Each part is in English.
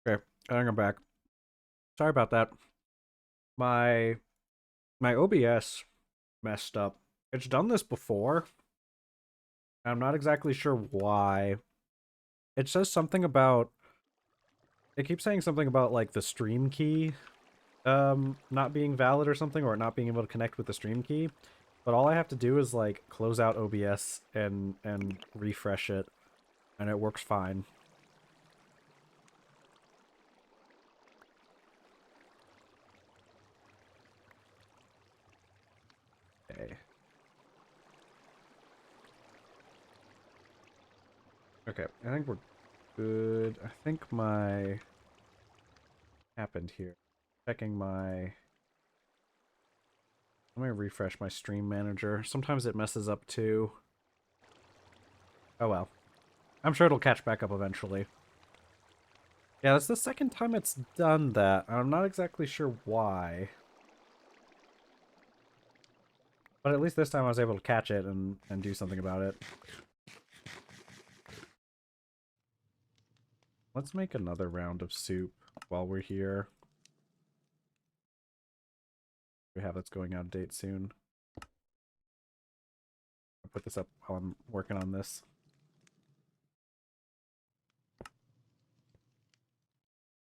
Okay, I think I'm back. Sorry about that. My my OBS messed up. It's done this before. I'm not exactly sure why. It says something about it keeps saying something about like the stream key not being valid or something, or not being able to connect with the stream key. But all I have to do is like close out OBS and refresh it and it works fine. Okay. Okay, I think we're good. I think my happened here. Checking my Let me refresh my stream manager. Sometimes it messes up too. Oh well. I'm sure it'll catch back up eventually. Yeah, that's the second time it's done that. I'm not exactly sure why. But at least this time I was able to catch it and do something about it. Let's make another round of soup while we're here. We have that's going out of date soon. I'll put this up while I'm working on this.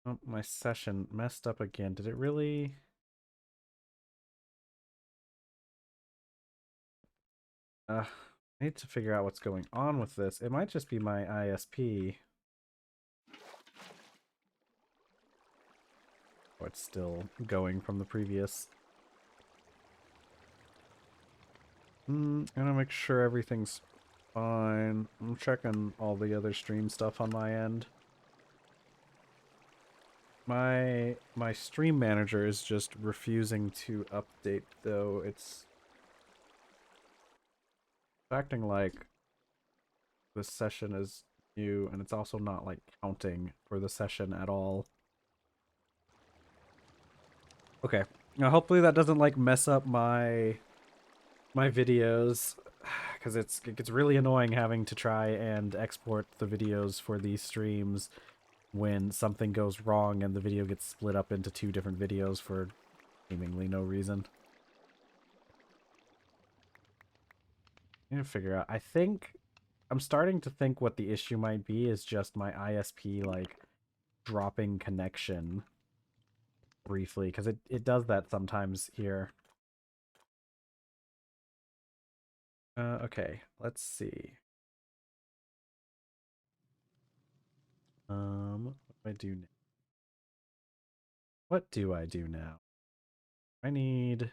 Oh, my session messed up again. Did it really? I need to figure out what's going on with this. It might just be my ISP. Oh, it's still going from the previous. I'm gonna make sure everything's fine. I'm checking all the other stream stuff on my end. My stream manager is just refusing to update though. It's acting like the session is new and it's also not like counting for the session at all. Okay. Now hopefully that doesn't like mess up my videos because it gets really annoying having to try and export the videos for these streams when something goes wrong and the video gets split up into two different videos for seemingly no reason. I need to figure out. I'm starting to think what the issue might be is just my ISP like dropping connection briefly because it does that sometimes here. Okay, let's see. What do I do now? What do I do now? I need.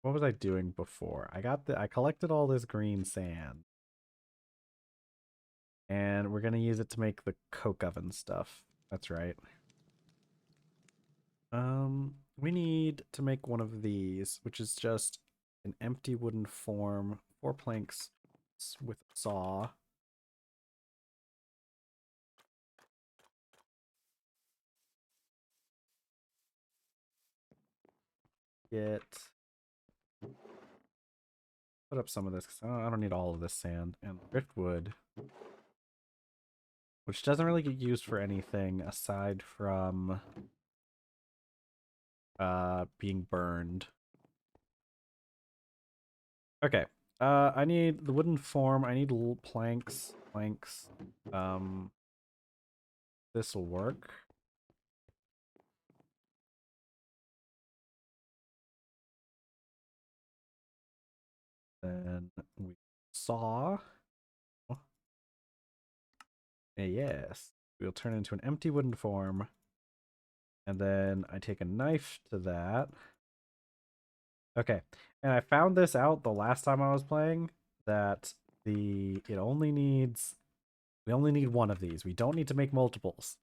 What was I doing before? I collected all this green sand. And we're gonna use it to make the coke oven stuff. That's right. We need to make one of these, which is just an empty wooden form, 4 planks with a saw. Get Put up some of this because I don't need all of this sand and driftwood, which doesn't really get used for anything aside from being burned. Okay. I need the wooden form. I need little planks. Planks. This will work. Then we saw. Yes. We'll turn into an empty wooden form. And then I take a knife to that. Okay. And I found this out the last time I was playing that we only need one of these. We don't need to make multiples.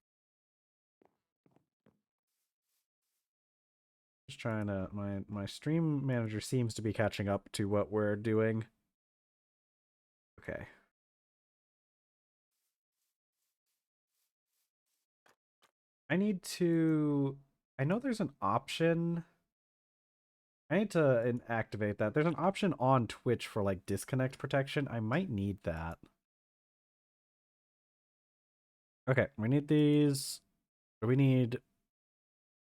Just trying to my stream manager seems to be catching up to what we're doing. Okay. I know there's an option. I need to activate that. There's an option on Twitch for like disconnect protection. I might need that. Okay, we need these. We need...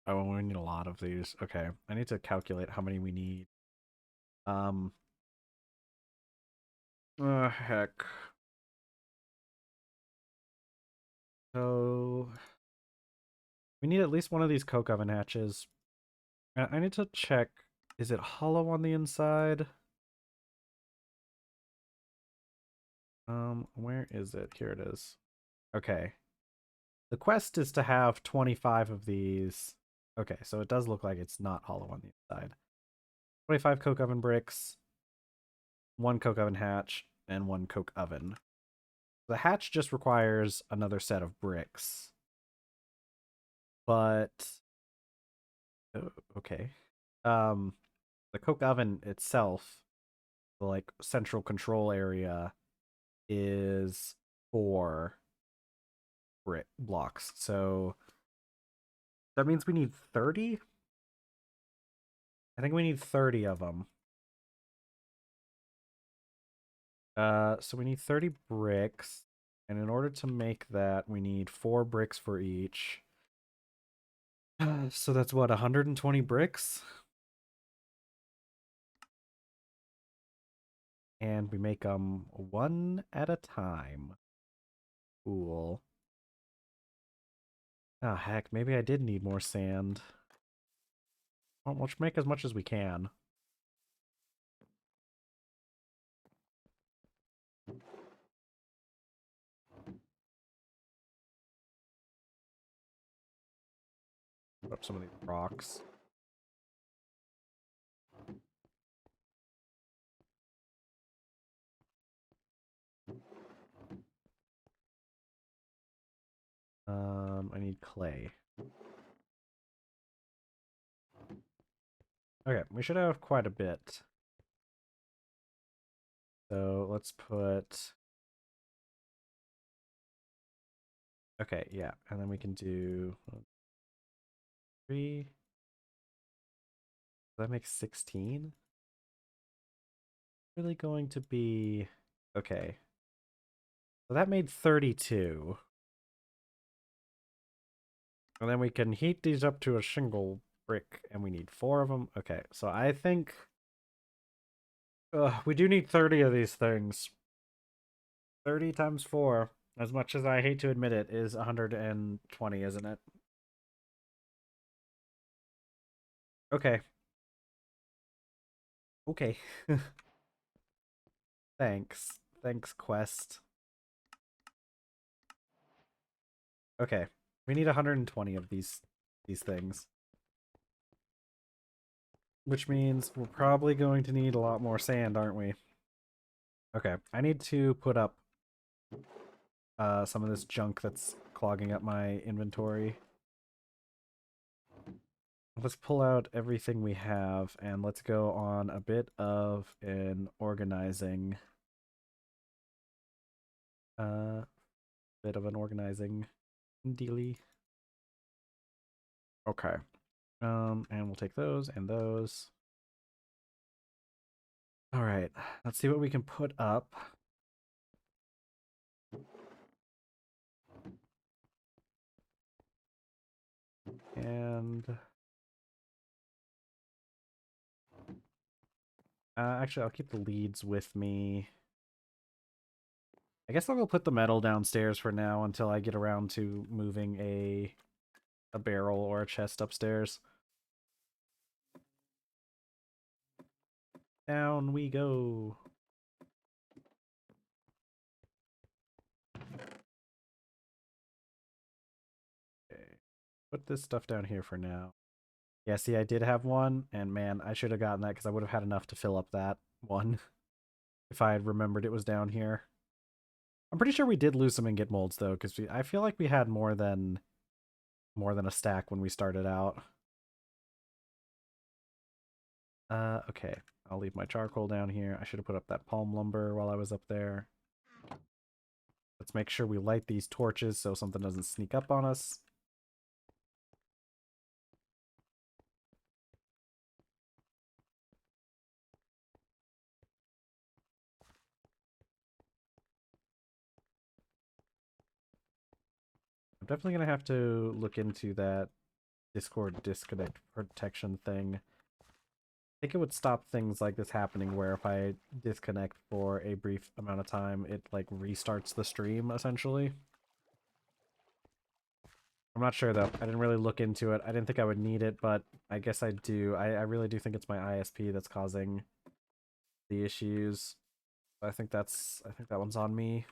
Oh, we need a lot of these. Okay, I need to calculate how many we need. Heck. So... We need at least one of these coke oven hatches. I need to check. Is it hollow on the inside? Where is it? Here it is. Okay. The quest is to have 25 of these. Okay, so it does look like it's not hollow on the inside. 25 coke oven bricks, one coke oven hatch, and one coke oven. The hatch just requires another set of bricks. But okay. The coke oven itself, the like central control area, is 4 brick blocks. So that means we need 30? I think we need 30 of them. So we need 30 bricks. And in order to make that, we need 4 bricks for each. So that's what, 120 bricks? And we make them one at a time. Cool. Oh, heck, maybe I did need more sand. Well, let's make as much as we can. Put up some of these rocks. I need clay. Okay, we should have quite a bit. So let's put... Okay, yeah, and then we can do 3. That makes 16. Really going to be... Okay. So that made 32. And then we can heat these up to a shingle brick, and we need 4 of them. Okay, so I think... we do need 30 of these things. 30 times 4, as much as I hate to admit it, is 120, isn't it? Okay. Okay. Thanks. Thanks, quest. Okay. We need 120 of these things. Which means we're probably going to need a lot more sand, aren't we? Okay. I need to put up some of this junk that's clogging up my inventory. Let's pull out everything we have and let's go on a bit of an organizing dealy. Okay. And we'll take those and those. All right. Let's see what we can put up. And actually, I'll keep the leads with me. I guess I'll go put the metal downstairs for now until I get around to moving a barrel or a chest upstairs. Down we go. Okay. Put this stuff down here for now. Yeah, see, I did have one, and man, I should have gotten that because I would have had enough to fill up that one if I had remembered it was down here. I'm pretty sure we did lose some ingot molds though, because I feel like we had more than a stack when we started out. Okay. I'll leave my charcoal down here. I should have put up that palm lumber while I was up there. Let's make sure we light these torches so something doesn't sneak up on us. I'm definitely gonna have to look into that Discord disconnect protection thing. I think it would stop things like this happening where if I disconnect for a brief amount of time, it like restarts the stream essentially. I'm not sure though. I didn't really look into it. I didn't think I would need it, but I guess I do. I really do think it's my ISP that's causing the issues. I think that one's on me.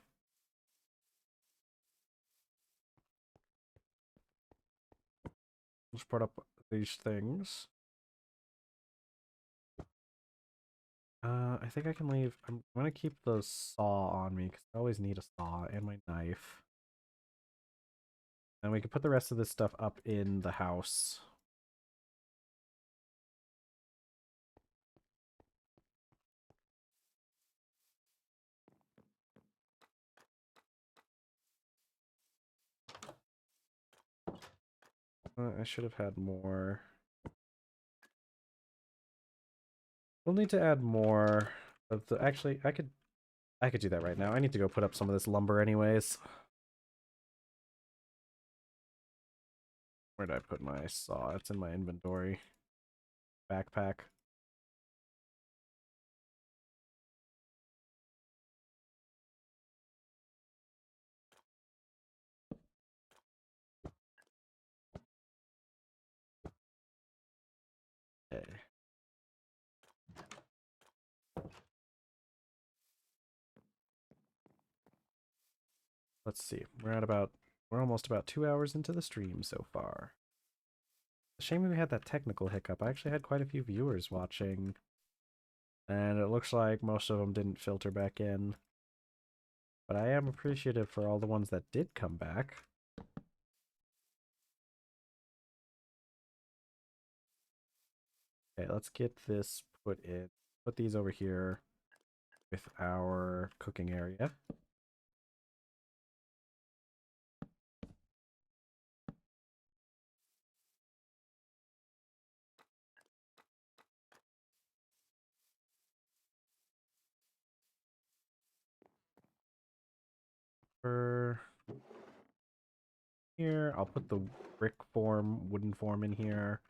Just put up these things. I think I can leave. I'm gonna keep the saw on me because I always need a saw and my knife. And we can put the rest of this stuff up in the house. I should have had more. We'll need to add more of the. Actually, I could do that right now. I need to go put up some of this lumber anyways. Where did I put my saw? It's in my inventory. Backpack. Okay. Let's see. We're almost about 2 hours into the stream so far. Shame we had that technical hiccup. I actually had quite a few viewers watching. And it looks like most of them didn't filter back in. But I am appreciative for all the ones that did come back. Okay, let's get this put in. Put these over here with our cooking area. For here, I'll put the brick form, wooden form in here.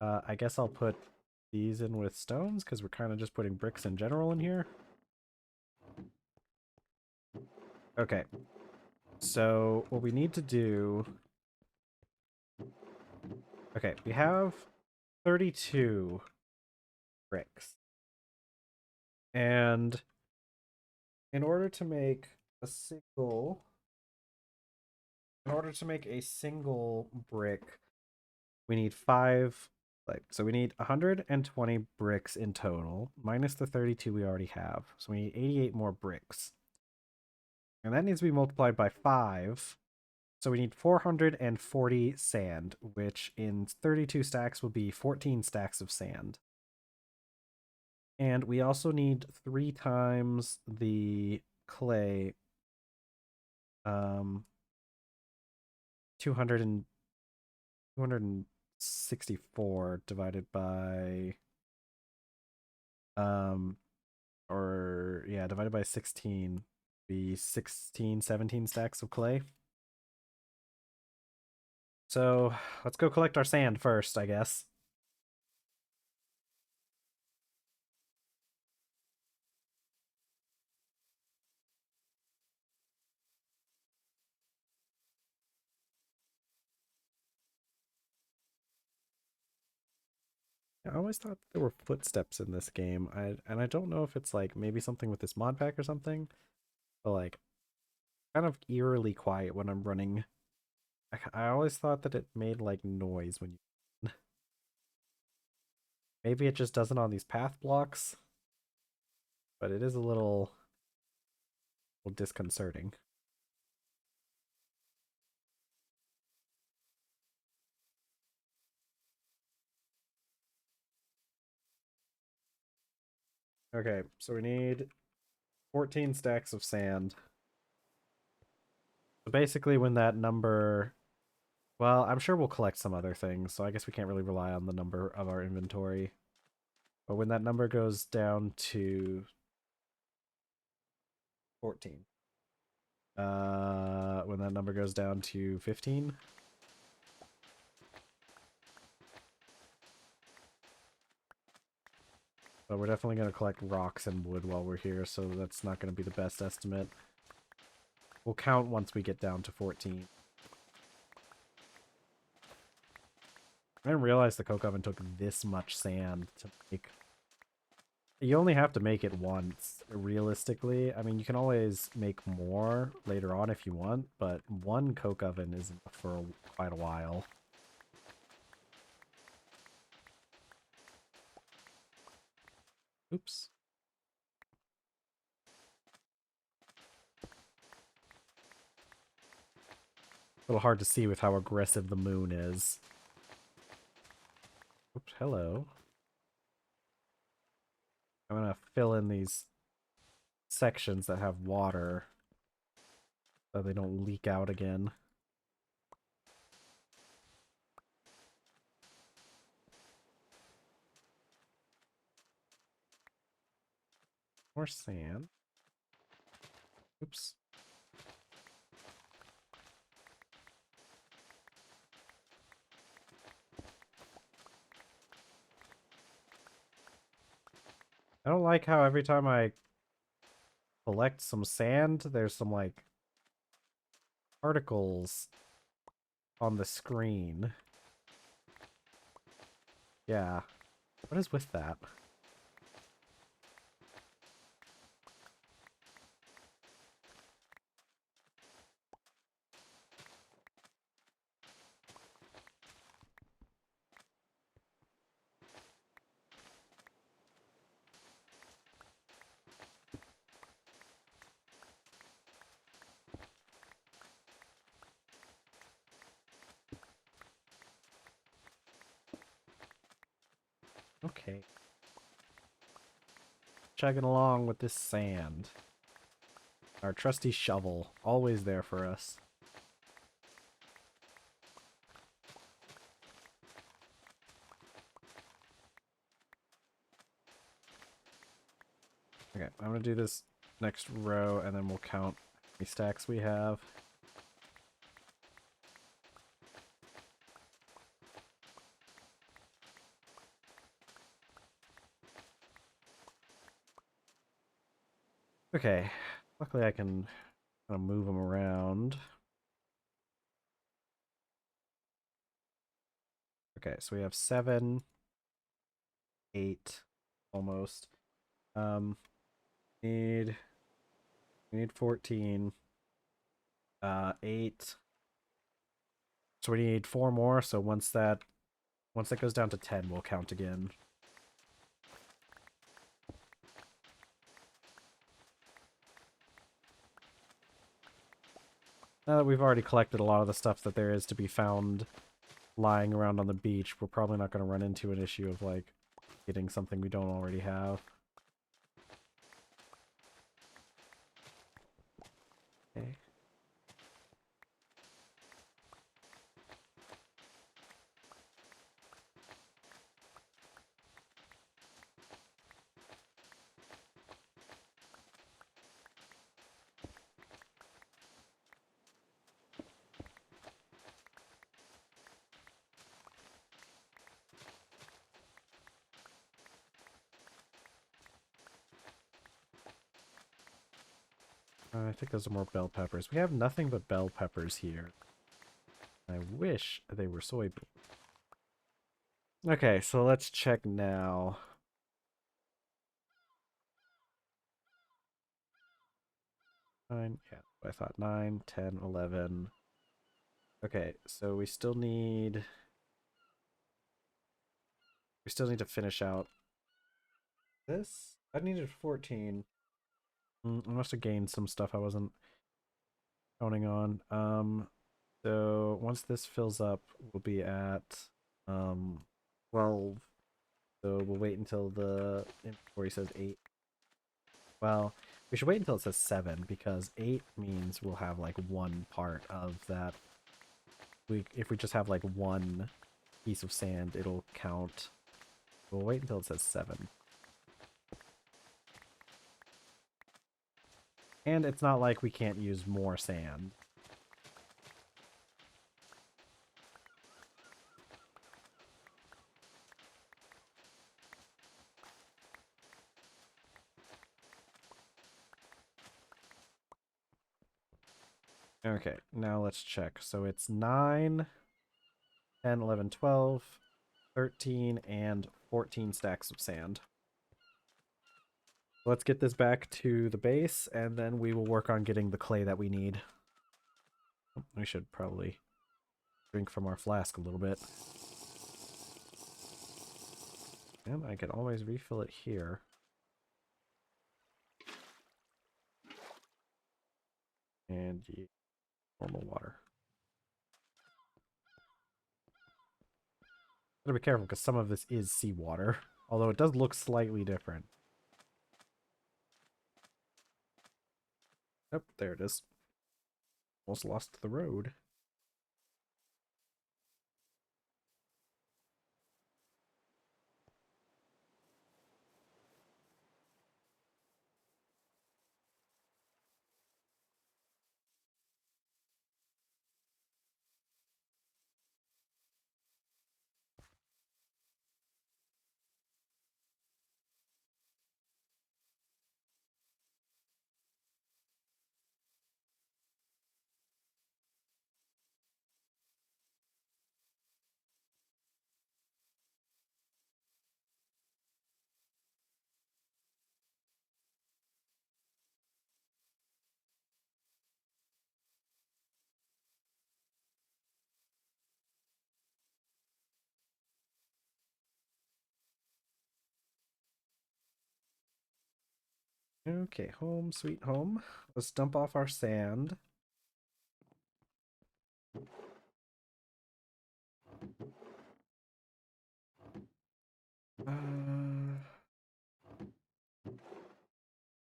I guess I'll put these in with stones because we're kind of just putting bricks in general in here. Okay, so what we need to do... Okay, we have 32 bricks. And in order to make a single... In order to make a single brick, we need 5... So we need 120 bricks in total, minus the 32 we already have. So we need 88 more bricks. And that needs to be multiplied by 5. So we need 440 sand, which in 32 stacks will be 14 stacks of sand. And we also need 3 times the clay. 264 divided by divided by 16 be 16, 17 stacks of clay. So let's go collect our sand first, I guess. I always thought there were footsteps in this game. I don't know if it's like maybe something with this mod pack or something, but like kind of eerily quiet when I'm running. I always thought that it made like noise when you maybe it just doesn't on these path blocks, but it is a little disconcerting. Okay, so we need 14 stacks of sand. So basically when that number... Well, I'm sure we'll collect some other things, so I guess we can't really rely on the number of our inventory. But when that number goes down to 14, when that number goes down to 15. But we're definitely going to collect rocks and wood while we're here, so that's not going to be the best estimate. We'll count once we get down to 14. I didn't realize the coke oven took this much sand to make. You only have to make it once, realistically. I mean, you can always make more later on if you want, but one coke oven is enough for quite a while. Oops. A little hard to see with how aggressive the moon is. Oops, hello. I'm gonna fill in these sections that have water so they don't leak out again. More sand. Oops. I don't like how every time I collect some sand, there's some, like, particles on the screen. Yeah. What is with that? Okay. Chugging along with this sand. Our trusty shovel, always there for us. Okay, I'm gonna do this next row and then we'll count how many stacks we have. Okay, luckily I can kind of move them around. Okay, so we have 7, 8, almost. Need we need 14. 8. So we need 4 more, so once that goes down to 10, we'll count again. Now that we've already collected a lot of the stuff that there is to be found lying around on the beach, we're probably not going to run into an issue of, like, getting something we don't already have. Okay. I think those are more bell peppers. We have nothing but bell peppers here. I wish they were soybeans. Okay, so let's check now. Nine, yeah, I thought 9, 10, 11. Okay, so we still need to finish out this. I needed 14. I must have gained some stuff I wasn't counting on. So once this fills up, we'll be at 12. So we'll wait until the inventory says 8. Well, we should wait until it says 7 because 8 means we'll have like one part of that. If we just have like one piece of sand, it'll count. We'll wait until it says 7. And it's not like we can't use more sand. Okay, now let's check. So it's 9, 10, 11, 12, 13, and 14 stacks of sand. Let's get this back to the base, and then we will work on getting the clay that we need. We should probably drink from our flask a little bit. And I can always refill it here. And normal water. Gotta be careful because some of this is seawater, although it does look slightly different. Oh, there it is. Almost lost the road. Okay, home sweet home. Let's dump off our sand.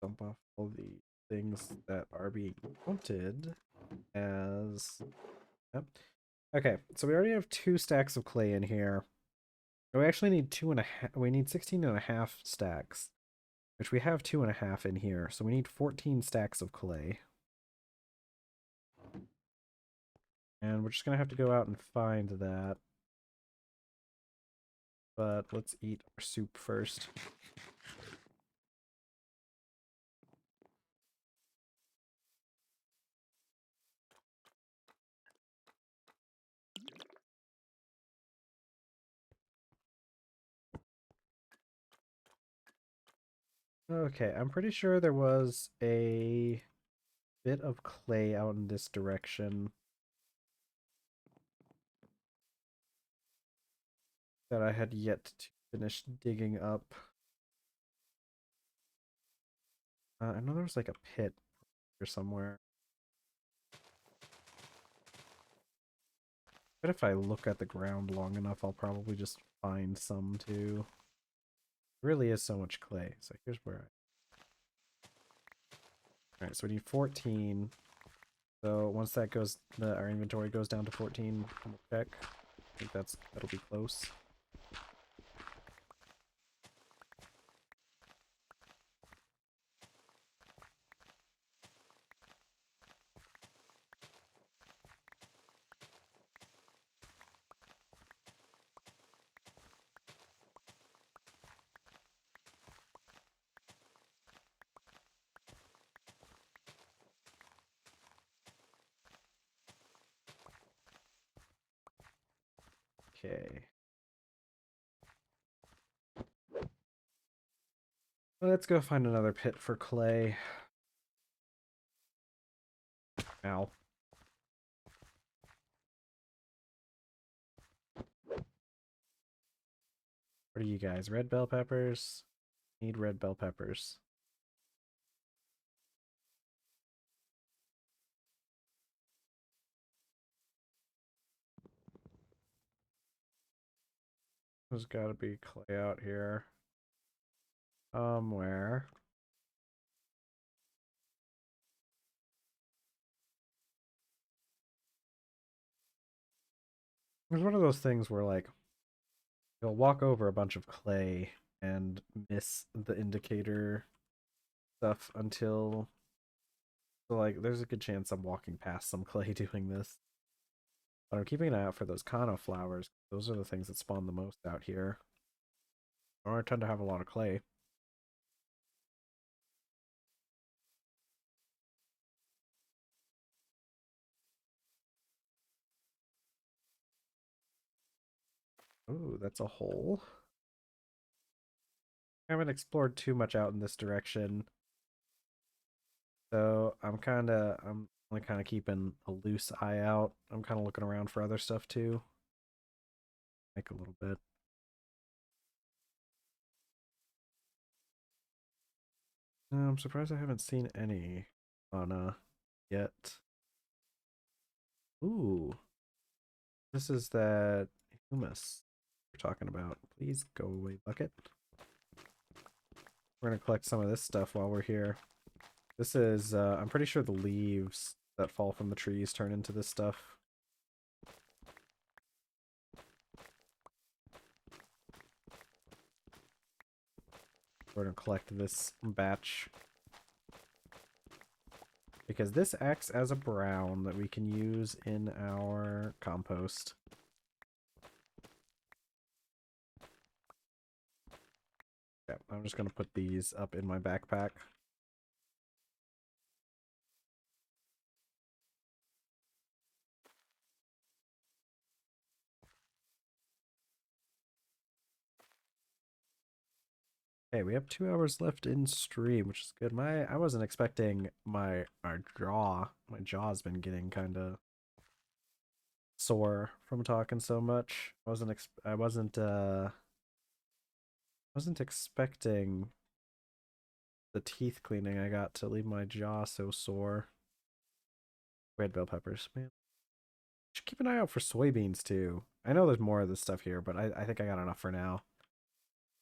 Dump off all the things that are being counted as... Yep. Okay, so we already have 2 stacks of clay in here. We actually need 2.5. We need 16.5 stacks, which we have 2.5 in here. So we need 14 stacks of clay. And we're just gonna have to go out and find that. But let's eat our soup first. Okay, I'm pretty sure there was a bit of clay out in this direction that I had yet to finish digging up. I know there was like a pit or somewhere. But if I look at the ground long enough, I'll probably just find some too. There really is so much clay. So here's where I... Alright, so we need 14. So once that goes, our inventory goes down to 14, we'll check. I think that'll be close. Okay. Let's go find another pit for clay. Ow. What are you guys? Red bell peppers? Need red bell peppers. There's gotta be clay out here. Somewhere. It's one of those things where, like, you'll walk over a bunch of clay and miss the indicator stuff until So, like, there's a good chance I'm walking past some clay doing this. But I'm keeping an eye out for those Kano flowers. Those are the things that spawn the most out here. Or I tend to have a lot of clay. Ooh, that's a hole. I haven't explored too much out in this direction. So I'm only kind of keeping a loose eye out. I'm kind of looking around for other stuff too. Like a little bit. I'm surprised I haven't seen any on yet. Ooh, this is that humus we're talking about. Please go away, bucket. We're gonna collect some of this stuff while we're here. This is I'm pretty sure the leaves that fall from the trees turn into this stuff. We're gonna collect this batch because this acts as a brown that we can use in our compost. Yeah, I'm just gonna put these up in my backpack. Hey, we have 2 hours left in stream, which is good. I wasn't expecting my jaw's been getting kind of sore from talking so much. I wasn't expecting the teeth cleaning I got to leave my jaw so sore. Red bell peppers, man. Should keep an eye out for soybeans too. I know there's more of this stuff here, but I think I got enough for now.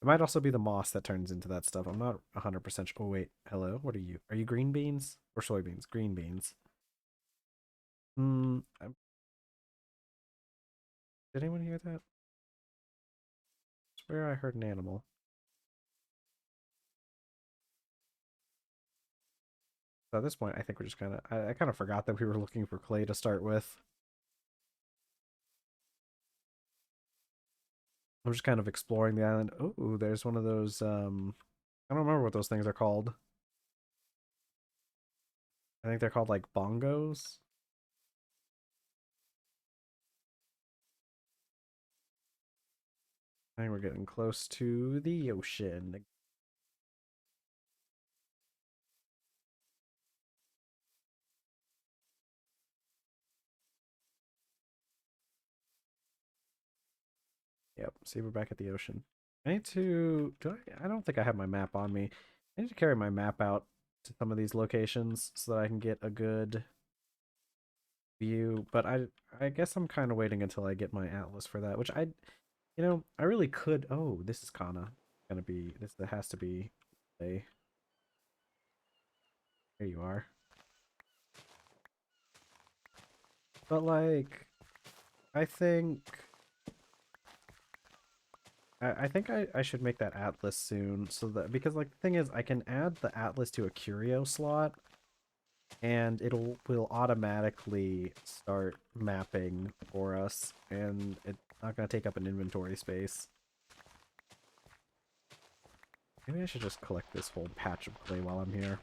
It might also be the moss that turns into that stuff. I'm not 100% sure. Oh, wait. Hello? What are you? Are you green beans? Or soybeans? Green beans. Hmm. Did anyone hear that? I swear I heard an animal. So at this point, I think we're just kind of... I kind of forgot that we were looking for clay to start with. I'm just kind of exploring the island. Oh, there's one of those... I don't remember what those things are called. I think they're called, like, bongos. I think we're getting close to the ocean. Yep, see, we're back at the ocean. I need to... I don't think I have my map on me. I need to carry my map out to some of these locations so that I can get a good view. But I guess I'm kind of waiting until I get my atlas for that, which I really could... Oh, this is Kana. Gonna be... This has to be... There you are. But, like... I think... I think I should make that atlas soon, so that because like the thing is I can add the atlas to a curio slot and will automatically start mapping for us and it's not gonna take up an inventory space. Maybe I should just collect this whole patch of clay while I'm here.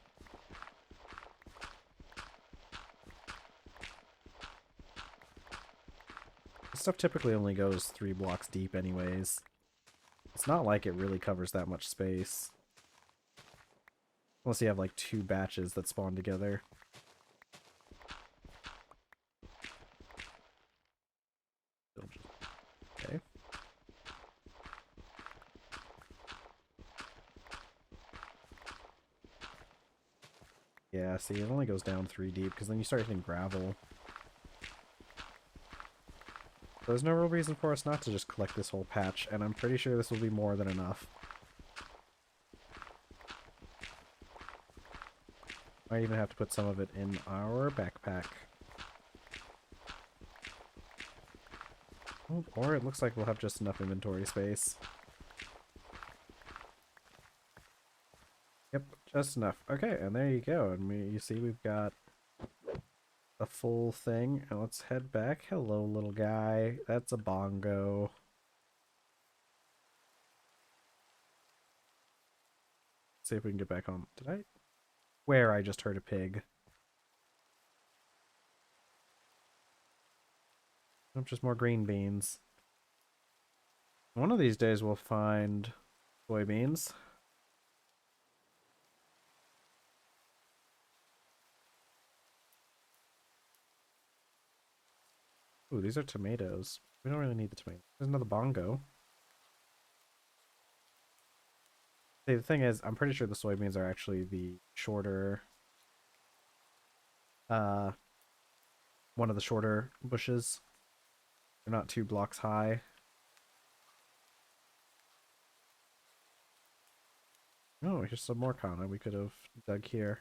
This stuff typically only goes 3 blocks deep anyways. It's not like it really covers that much space. Unless you have like 2 batches that spawn together. Okay. Yeah, see, it only goes down 3 deep because then you start hitting gravel. There's no real reason for us not to just collect this whole patch, and I'm pretty sure this will be more than enough. I even have to put some of it in our backpack. Oh, or it looks like we'll have just enough inventory space. Yep, just enough. Okay, and there you go. And you see we've got a full thing. And let's head back. Hello, little guy. That's a bongo. See if we can get back on. Did I? Where I just heard a pig. Nope, just more green beans. One of these days we'll find soybeans. Ooh, these are tomatoes. We don't really need the tomatoes. There's another bongo. See, the thing is, I'm pretty sure the soybeans are actually the shorter, uh, one of the shorter bushes. They're not 2 blocks high. Oh, here's some more kana we could have dug here.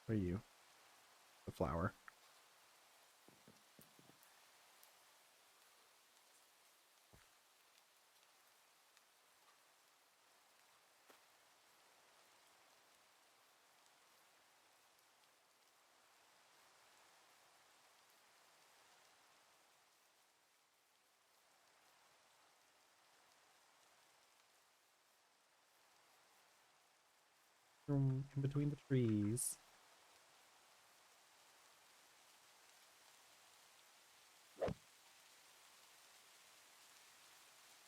What are you? The flower. In between the trees.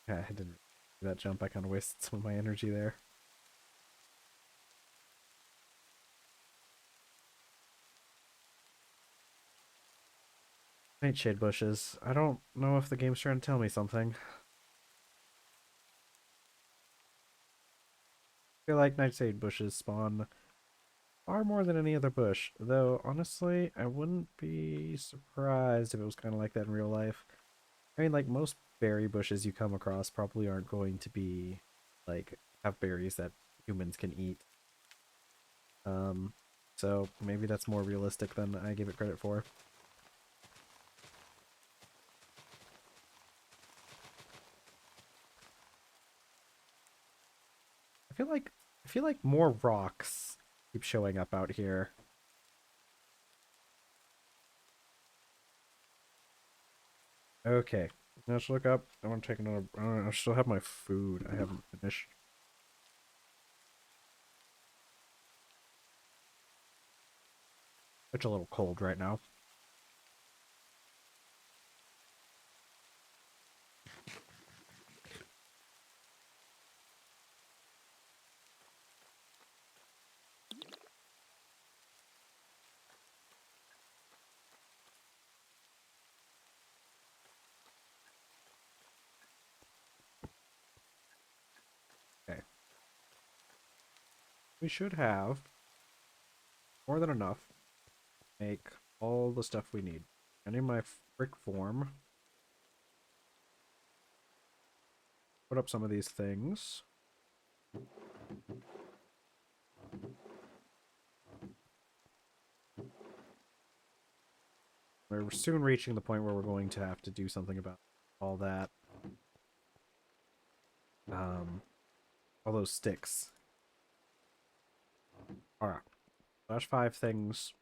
Yeah, I didn't do that jump. I kind of wasted some of my energy there. Nightshade bushes. I don't know if the game's trying to tell me something. I feel like nightshade bushes spawn far more than any other bush, though honestly, I wouldn't be surprised if it was kind of like that in real life. I mean, like most berry bushes you come across probably aren't going to be like have berries that humans can eat. Um, so maybe that's more realistic than I give it credit for. I feel like more rocks keep showing up out here. Okay, let's look up. I want to take another. I still have my food. I haven't finished. It's a little cold right now. Okay, we should have more than enough to make all the stuff we need. I need my brick form. Put up some of these things. We're soon reaching the point where we're going to have to do something about all that. All those sticks. Alright. That's 5 things.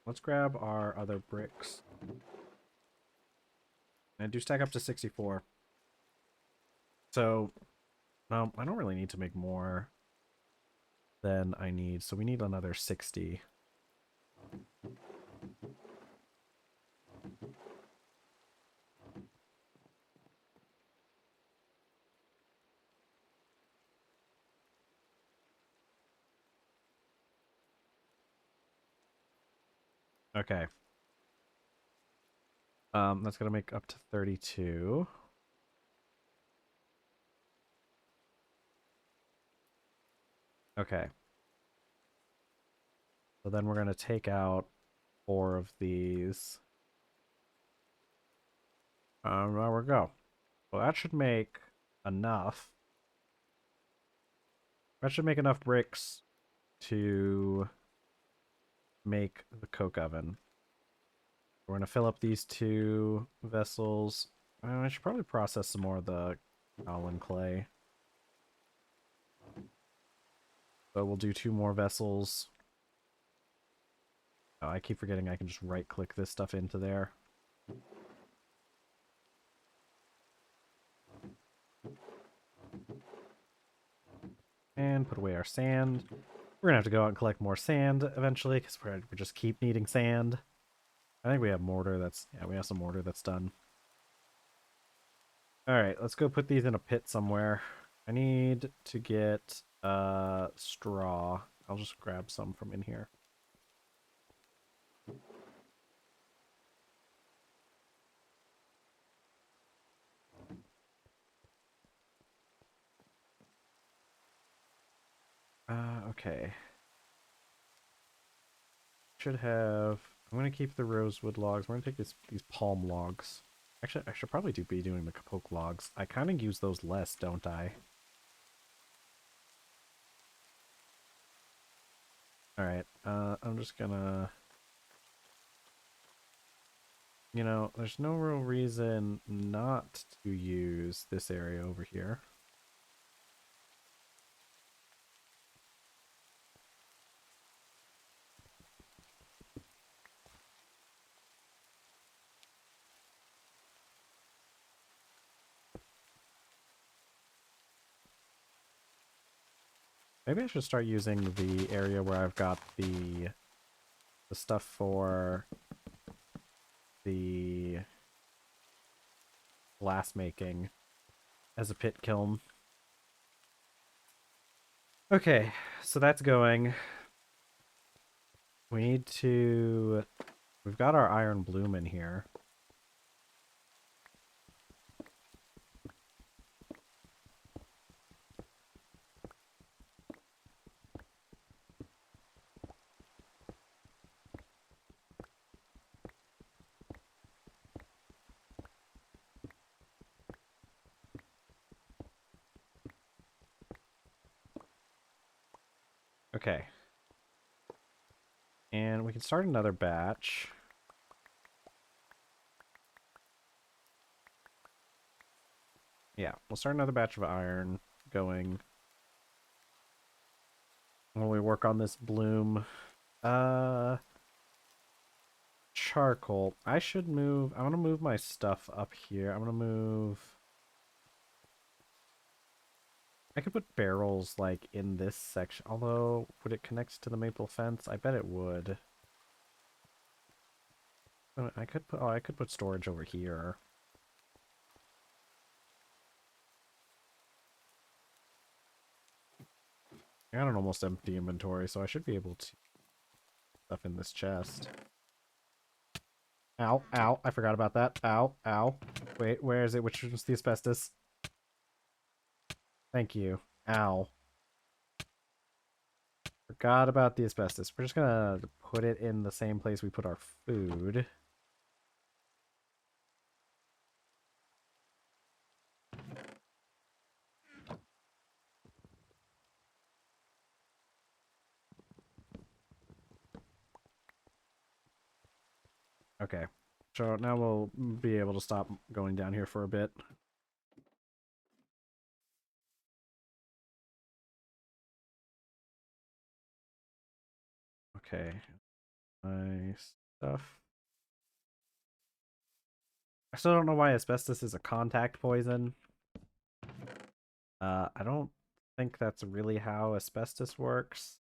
Let's grab our other bricks. And do stack up to 64. So, I don't really need to make more than I need. So we need another 60. Okay. That's gonna make up to 32. Okay. So then we're gonna take out 4 of these. There we go. Well, that should make enough. That should make enough bricks to make the coke oven. We're going to fill up these 2 vessels. I should probably process some more of the Allen clay. But we'll do 2 more vessels. Oh, I keep forgetting I can just right-click this stuff into there. And put away our sand. We're gonna have to go out and collect more sand eventually, because we just keep needing sand. I think we have mortar that's... Yeah, we have some mortar that's done. Alright, let's go put these in a pit somewhere. I need to get straw. I'll just grab some from in here. Okay. Should have... I'm going to keep the rosewood logs. We're going to take these palm logs. Actually, I should probably be doing the kapok logs. I kind of use those less, don't I? Alright, I'm just gonna... You know, there's no real reason not to use this area over here. Maybe I should start using the area where I've got the stuff for the glass making as a pit kiln. Okay, so that's going. We need to... We've got our iron bloom in here. Okay. And we can start another batch. Yeah, we'll start another batch of iron going when we work on this bloom. Charcoal. I should move... I want to move my stuff up here. I'm going to move... I could put barrels, like, in this section. Although, would it connect to the maple fence? I bet it would. I could put... Oh, I could put storage over here. I got an almost empty inventory, so I should be able to... Stuff in this chest. Ow, ow, I forgot about that. Ow, ow. Wait, where is it? Which one's the asbestos? Thank you. Ow. Forgot about the asbestos. We're just gonna put it in the same place we put our food. Okay. So now we'll be able to stop going down here for a bit. Okay. My stuff. I still don't know why asbestos is a contact poison. I don't think that's really how asbestos works.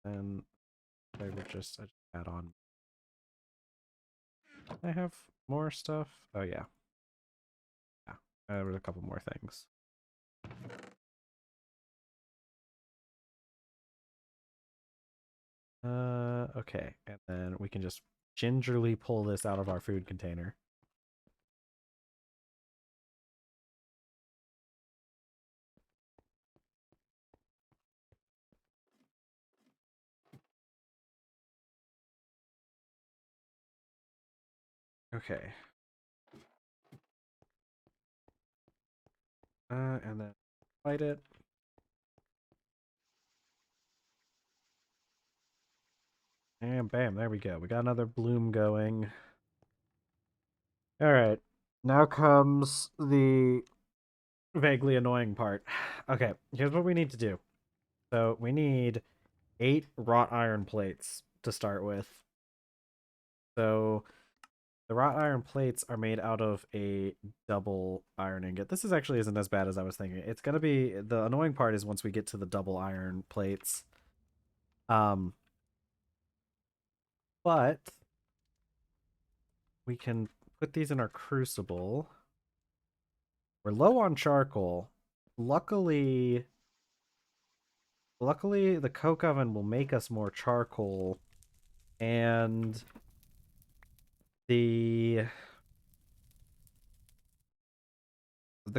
And I would just add on. I have more stuff. Oh yeah. Yeah. There was a couple more things. Okay. And then we can just gingerly pull this out of our food container. Okay. And then light it. And bam, there we go. We got another bloom going. All right. Now comes the vaguely annoying part. Okay, here's what we need to do. So we need 8 wrought iron plates to start with. So the wrought iron plates are made out of a double iron ingot. This actually isn't as bad as I was thinking. It's gonna be the annoying part is once we get to the double iron plates. But we can put these in our crucible. We're low on charcoal. Luckily, the coke oven will make us more charcoal, and the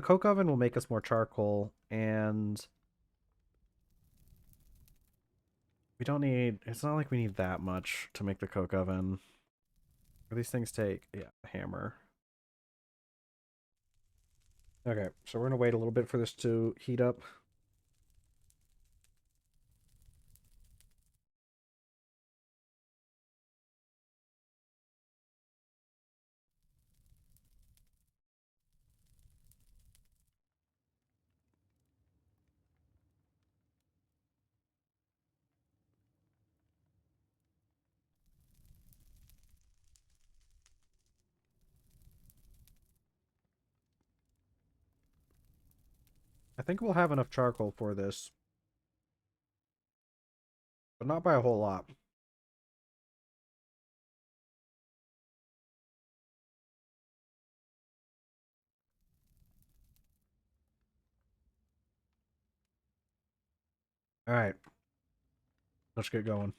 coke oven will make us more charcoal, and we don't need. It's not like we need that much to make the coke oven. What do these things take? Yeah, a hammer. Okay, so we're gonna wait a little bit for this to heat up. I think we'll have enough charcoal for this, but not by a whole lot. All right, let's get going.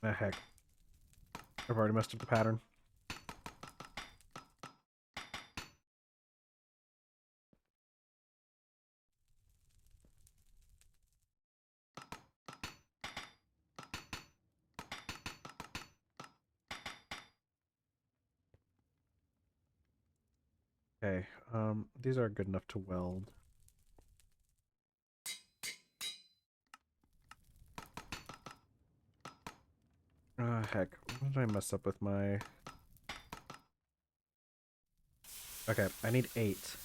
Ah, heck. I've already messed up the pattern. Okay, these are good enough to weld. Heck, what did I mess up with my... Okay, I need 8.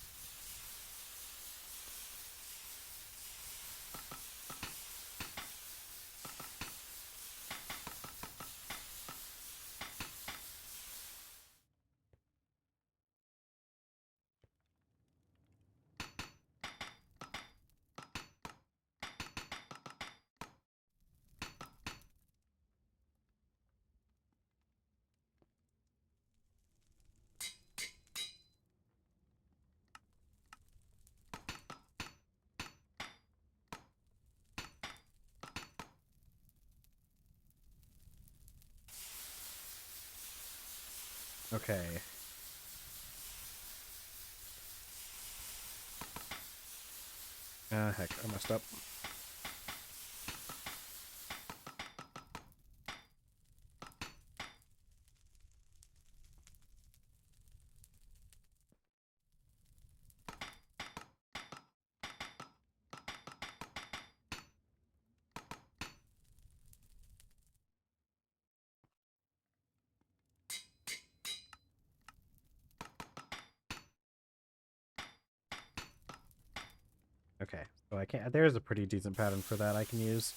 Okay. Heck, I messed up. Okay, so I can't... There's a pretty decent pattern for that I can use.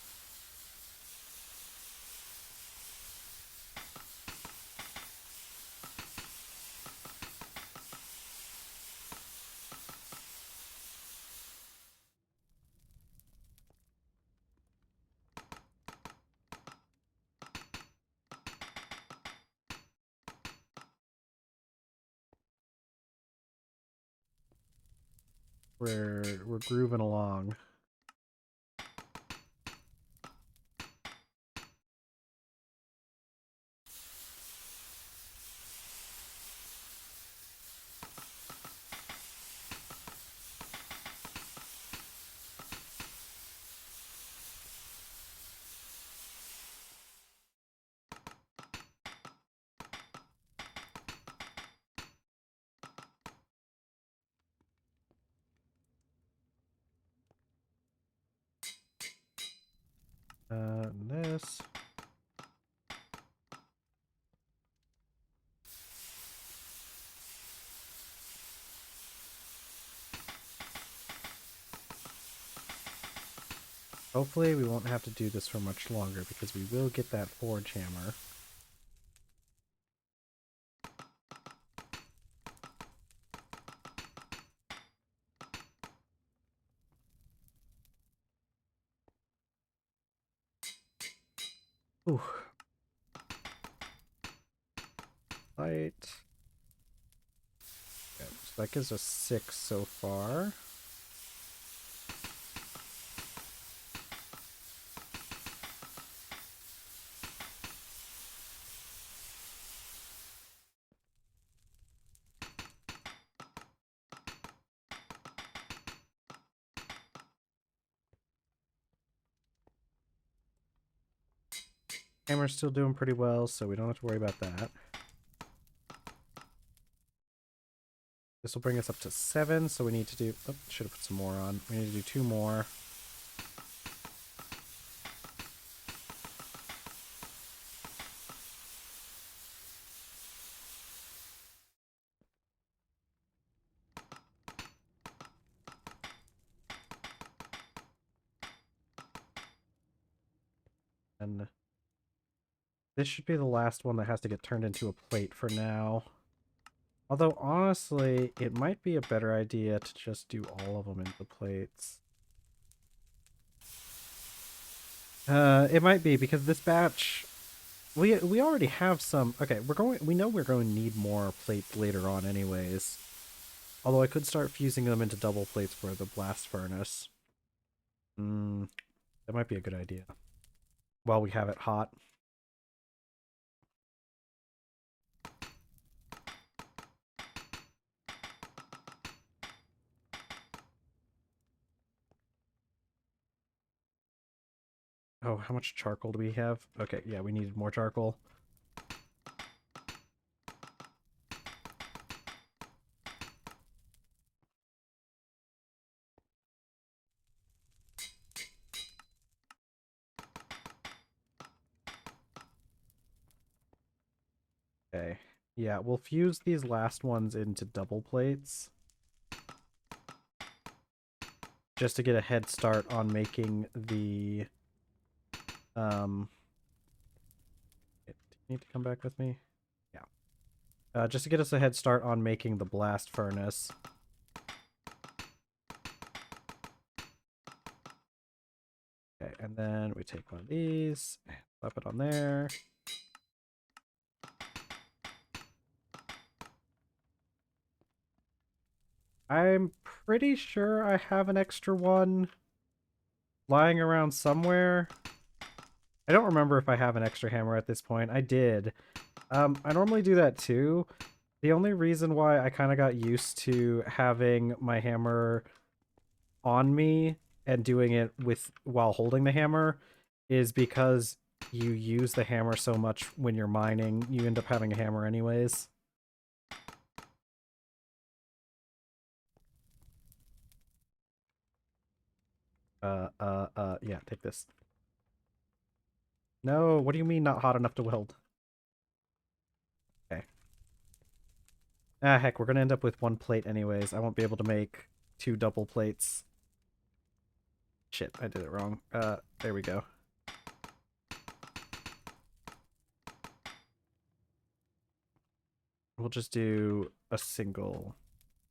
We're grooving along. This. Hopefully we won't have to do this for much longer because we will get that forge hammer. Ooh. Light. Okay, so that gives us 6 so far. Hammer's still doing pretty well, so we don't have to worry about that. This will bring us up to 7, so we need to do... Oh, should have put some more on. We need to do 2 more. And this should be the last one that has to get turned into a plate for now. Although, honestly, it might be a better idea to just do all of them into plates. It might be, because this batch... We already have some... Okay, we know we're going to need more plates later on anyways. Although I could start fusing them into double plates for the blast furnace. That might be a good idea. While we have it hot. Oh, how much charcoal do we have? Okay, yeah, we needed more charcoal. Okay. Yeah, we'll fuse these last ones into double plates. Just to get a head start on making the... Do you need to come back with me? Yeah. Just to get us a head start on making the blast furnace. Okay, and then we take one of these, slap it on there. I'm pretty sure I have an extra one lying around somewhere. I don't remember if I have an extra hammer at this point. I did. I normally do that too. The only reason why I kind of got used to having my hammer on me and doing it while holding the hammer is because you use the hammer so much when you're mining, you end up having a hammer anyways. Yeah, take this. No, what do you mean not hot enough to weld? Okay. Ah, heck, we're gonna end up with 1 plate anyways. I won't be able to make 2 double plates. Shit, I did it wrong. There we go. We'll just do a single...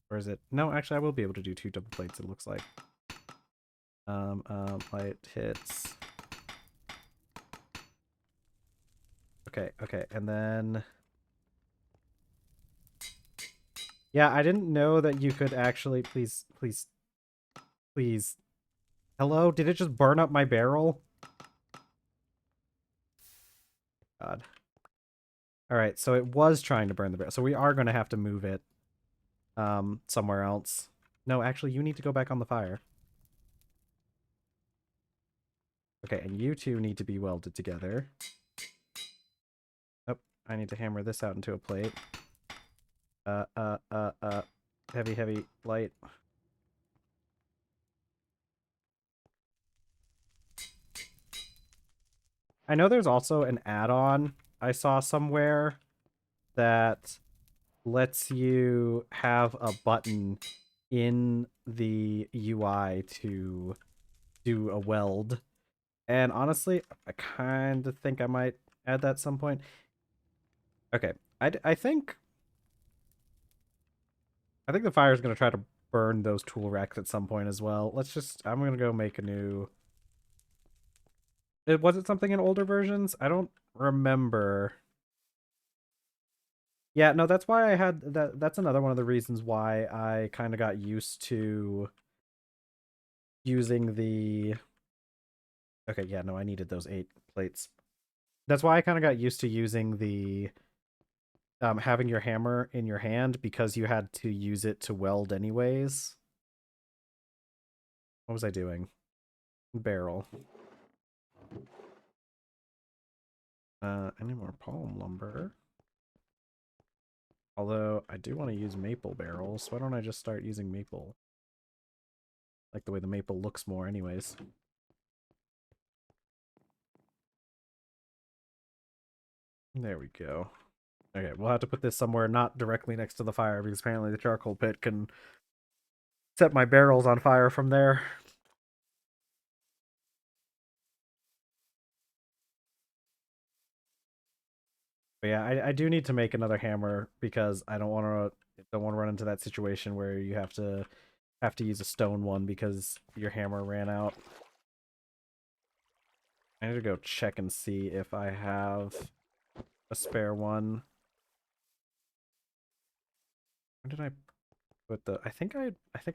Or is it? No, actually, I will be able to do 2 double plates, it looks like. Light hits. Okay, and then... Yeah, I didn't know that you could actually... Please. Hello? Did it just burn up my barrel? God. Alright, so it was trying to burn the barrel. So we are going to have to move it somewhere else. No, actually, you need to go back on the fire. Okay, and you two need to be welded together. Oh, I need to hammer this out into a plate. Heavy, light. I know there's also an add-on I saw somewhere that lets you have a button in the UI to do a weld. And honestly, I kind of think I might add that at some point. Okay, I think the fire is going to try to burn those tool racks at some point as well. I'm going to go make a new... Was it something in older versions? I don't remember. Yeah, no, that's why I had that. That's another one of the reasons why I kind of got used to using the... Okay, yeah, no, I needed those 8 plates. That's why I kind of got used to using the having your hammer in your hand, because you had to use it to weld anyways. What was I doing? Barrel. Any more palm lumber? Although I do want to use maple barrels, so why don't I just start using maple? Like the way the maple looks more anyways. There we go. Okay, we'll have to put this somewhere not directly next to the fire, because apparently the charcoal pit can set my barrels on fire from there. But yeah, I do need to make another hammer, because I don't want to run into that situation where you have to use a stone one because your hammer ran out. I need to go check and see if I have a spare one. Where did I put the... I think I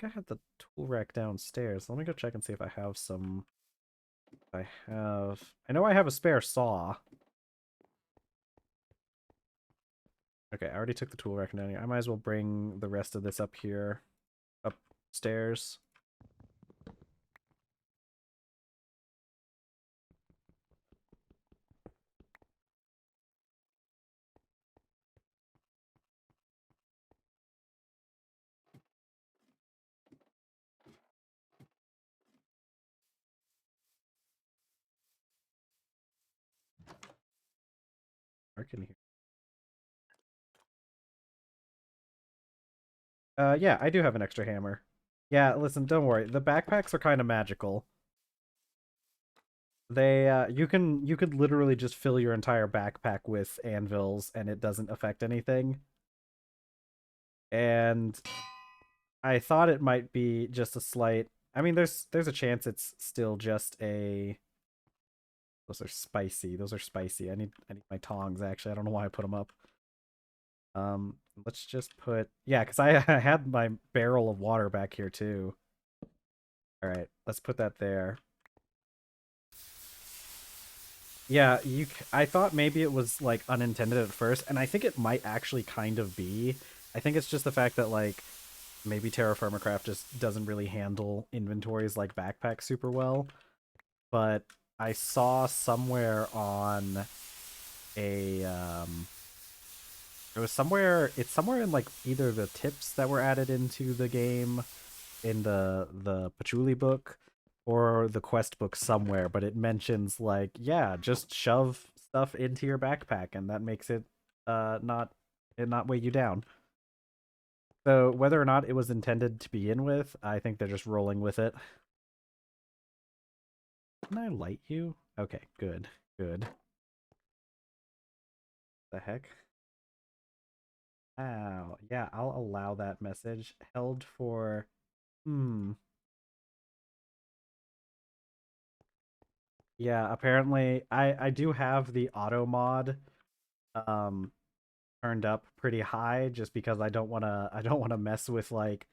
had the tool rack downstairs. Let me go check and see if I have some... I know I have a spare saw. Okay, I already took the tool rack down here. I might as well bring the rest of this up here, upstairs. Dark in here. Yeah, I do have an extra hammer. Yeah, listen, don't worry. The backpacks are kind of magical. You could literally just fill your entire backpack with anvils and it doesn't affect anything. And I thought it might be just a slight... I mean, there's a chance it's still just a... Those are spicy. Those are spicy. I need my tongs, actually. I don't know why I put them up. Let's just put... Yeah, because I had my barrel of water back here, too. Alright, let's put that there. Yeah, I thought maybe it was, like, unintended at first, and I think it might actually kind of be. I think it's just the fact that, like, maybe TerrafirmaGreg just doesn't really handle inventories like Backpack super well. But I saw somewhere on a it's somewhere in like either the tips that were added into the game in the patchouli book or the quest book somewhere, but it mentions like, yeah, just shove stuff into your backpack and that makes it not weigh you down. So whether or not it was intended to begin with, I think they're just rolling with it. Can I light you? Okay, good. Good. The heck? Oh, yeah, I'll allow that message. Held for... Yeah, apparently I do have the auto mod um turned up pretty high just because I don't wanna mess with like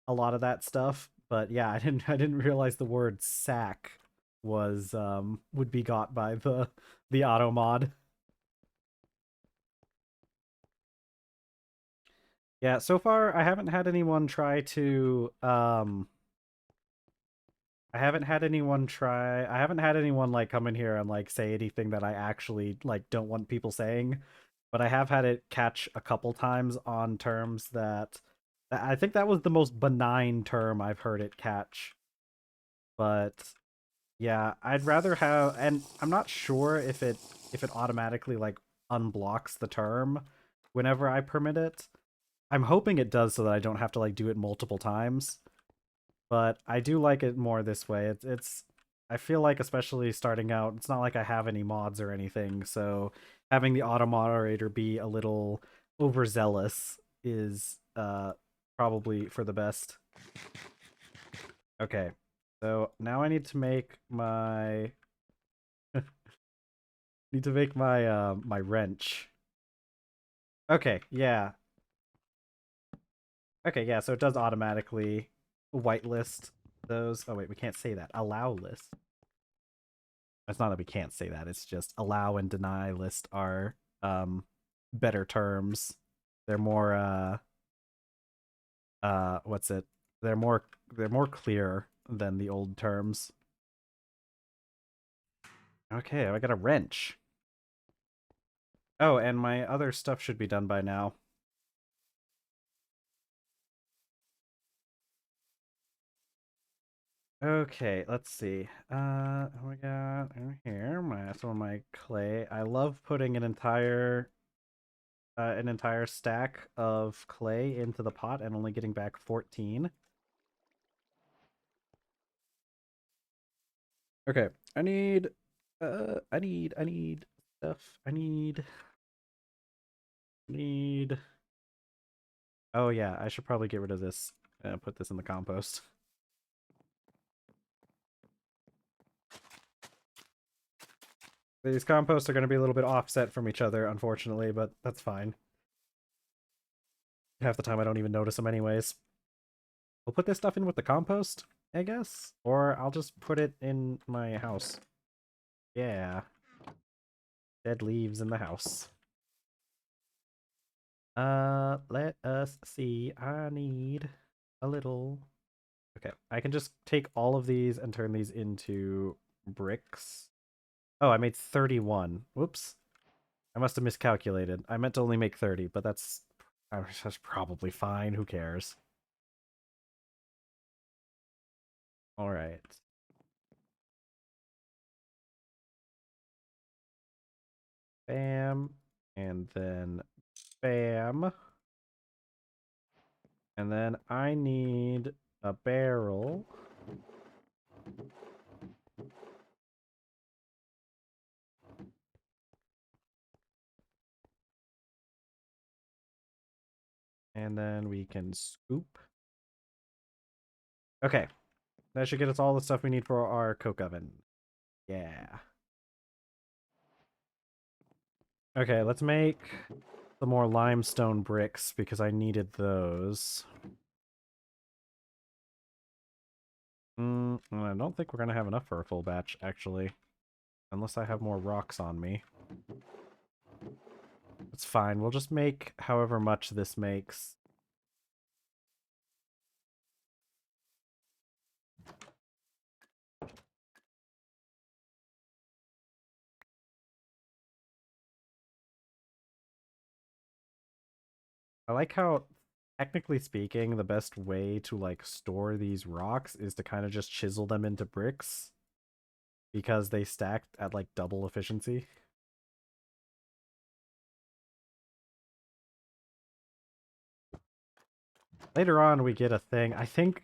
a lot of that stuff. But yeah, I didn't realize the word sack was would be got by the auto mod. Yeah, so far I haven't had anyone try to I haven't had anyone like come in here and like say anything that I actually like don't want people saying, but I have had it catch a couple times on terms that I think that was the most benign term I've heard it catch. But Yeah, I'd rather have, and I'm not sure if it automatically like unblocks the term whenever I permit it. I'm hoping it does so that I don't have to like do it multiple times. But I do like it more this way. It's I feel like especially starting out, it's not like I have any mods or anything, so having the auto moderator be a little overzealous is probably for the best. Okay. So now I need to make my my wrench. Okay, yeah. Okay, yeah, so it does automatically whitelist those. Oh wait, we can't say that. Allow list. It's not that we can't say that. It's just allow and deny list are better terms. They're more what's it? They're more clear than the old terms. Okay, I got a wrench. Oh, and my other stuff should be done by now. Okay, let's see. We got in here some of my clay. I love putting an entire stack of clay into the pot and only getting back 14. Okay, I need stuff. Need. Oh yeah, I should probably get rid of this. Put this in the compost. These composts are going to be a little bit offset from each other, unfortunately, but that's fine. Half the time I don't even notice them anyways. We'll put this stuff in with the compost, I guess? Or I'll just put it in my house. Yeah. Dead leaves in the house. Let us see. I need a little... Okay, I can just take all of these and turn these into bricks. Oh, I made 31. Whoops. I must have miscalculated. I meant to only make 30, but that's probably fine. Who cares? All right. Bam. And then bam. And then I need a barrel. And then we can scoop. Okay. That should get us all the stuff we need for our coke oven. Yeah. Okay, let's make some more limestone bricks because I needed those. I don't think we're going to have enough for a full batch, actually. Unless I have more rocks on me. It's fine. We'll just make however much this makes. I like how, technically speaking, the best way to, like, store these rocks is to kind of just chisel them into bricks. Because they stacked at, like, double efficiency. Later on, we get a thing. I think...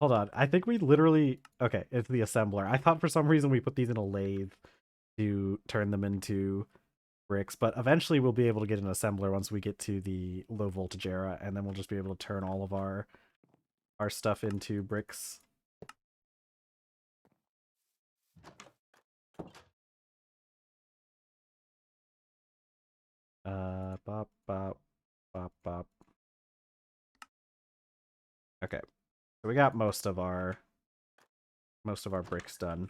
Hold on. I think we literally... Okay, it's the assembler. I thought for some reason we put these in a lathe to turn them into bricks, but eventually we'll be able to get an assembler once we get to the low voltage era, and then we'll just be able to turn all of our stuff into bricks. Bop, bop, bop, bop. Okay, so we got most of our bricks done.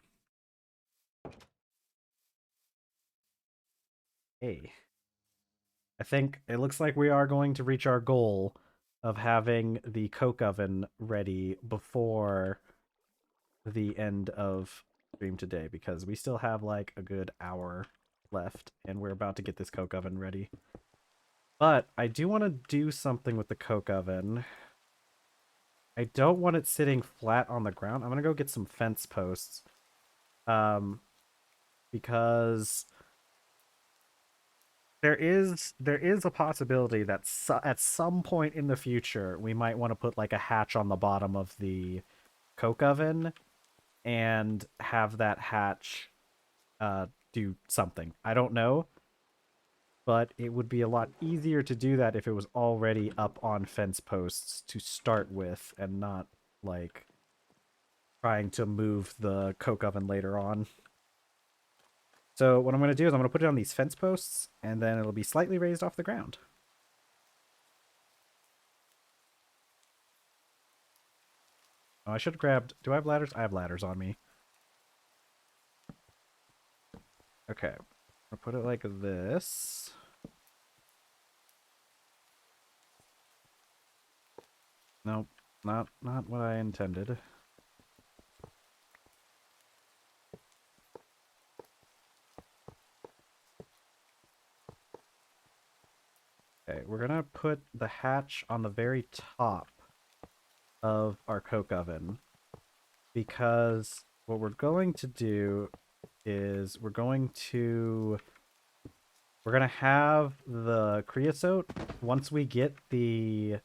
Hey, I think it looks like we are going to reach our goal of having the coke oven ready before the end of stream today, because we still have like a good hour left and we're about to get this coke oven ready. But I do want to do something with the coke oven. I don't want it sitting flat on the ground. I'm going to go get some fence posts Because there is a possibility that at some point in the future we might want to put like a hatch on the bottom of the coke oven and have that hatch do something. I don't know, but it would be a lot easier to do that if it was already up on fence posts to start with and not like trying to move the coke oven later on. So what I'm going to do is I'm going to put it on these fence posts and then it'll be slightly raised off the ground. Oh, I should have grabbed... Do I have ladders? I have ladders on me. Okay. I'll put it like this. Nope. Not what I intended. Okay, we're gonna put the hatch on the very top of our coke oven because what we're going to do is we're gonna have the creosote once we get the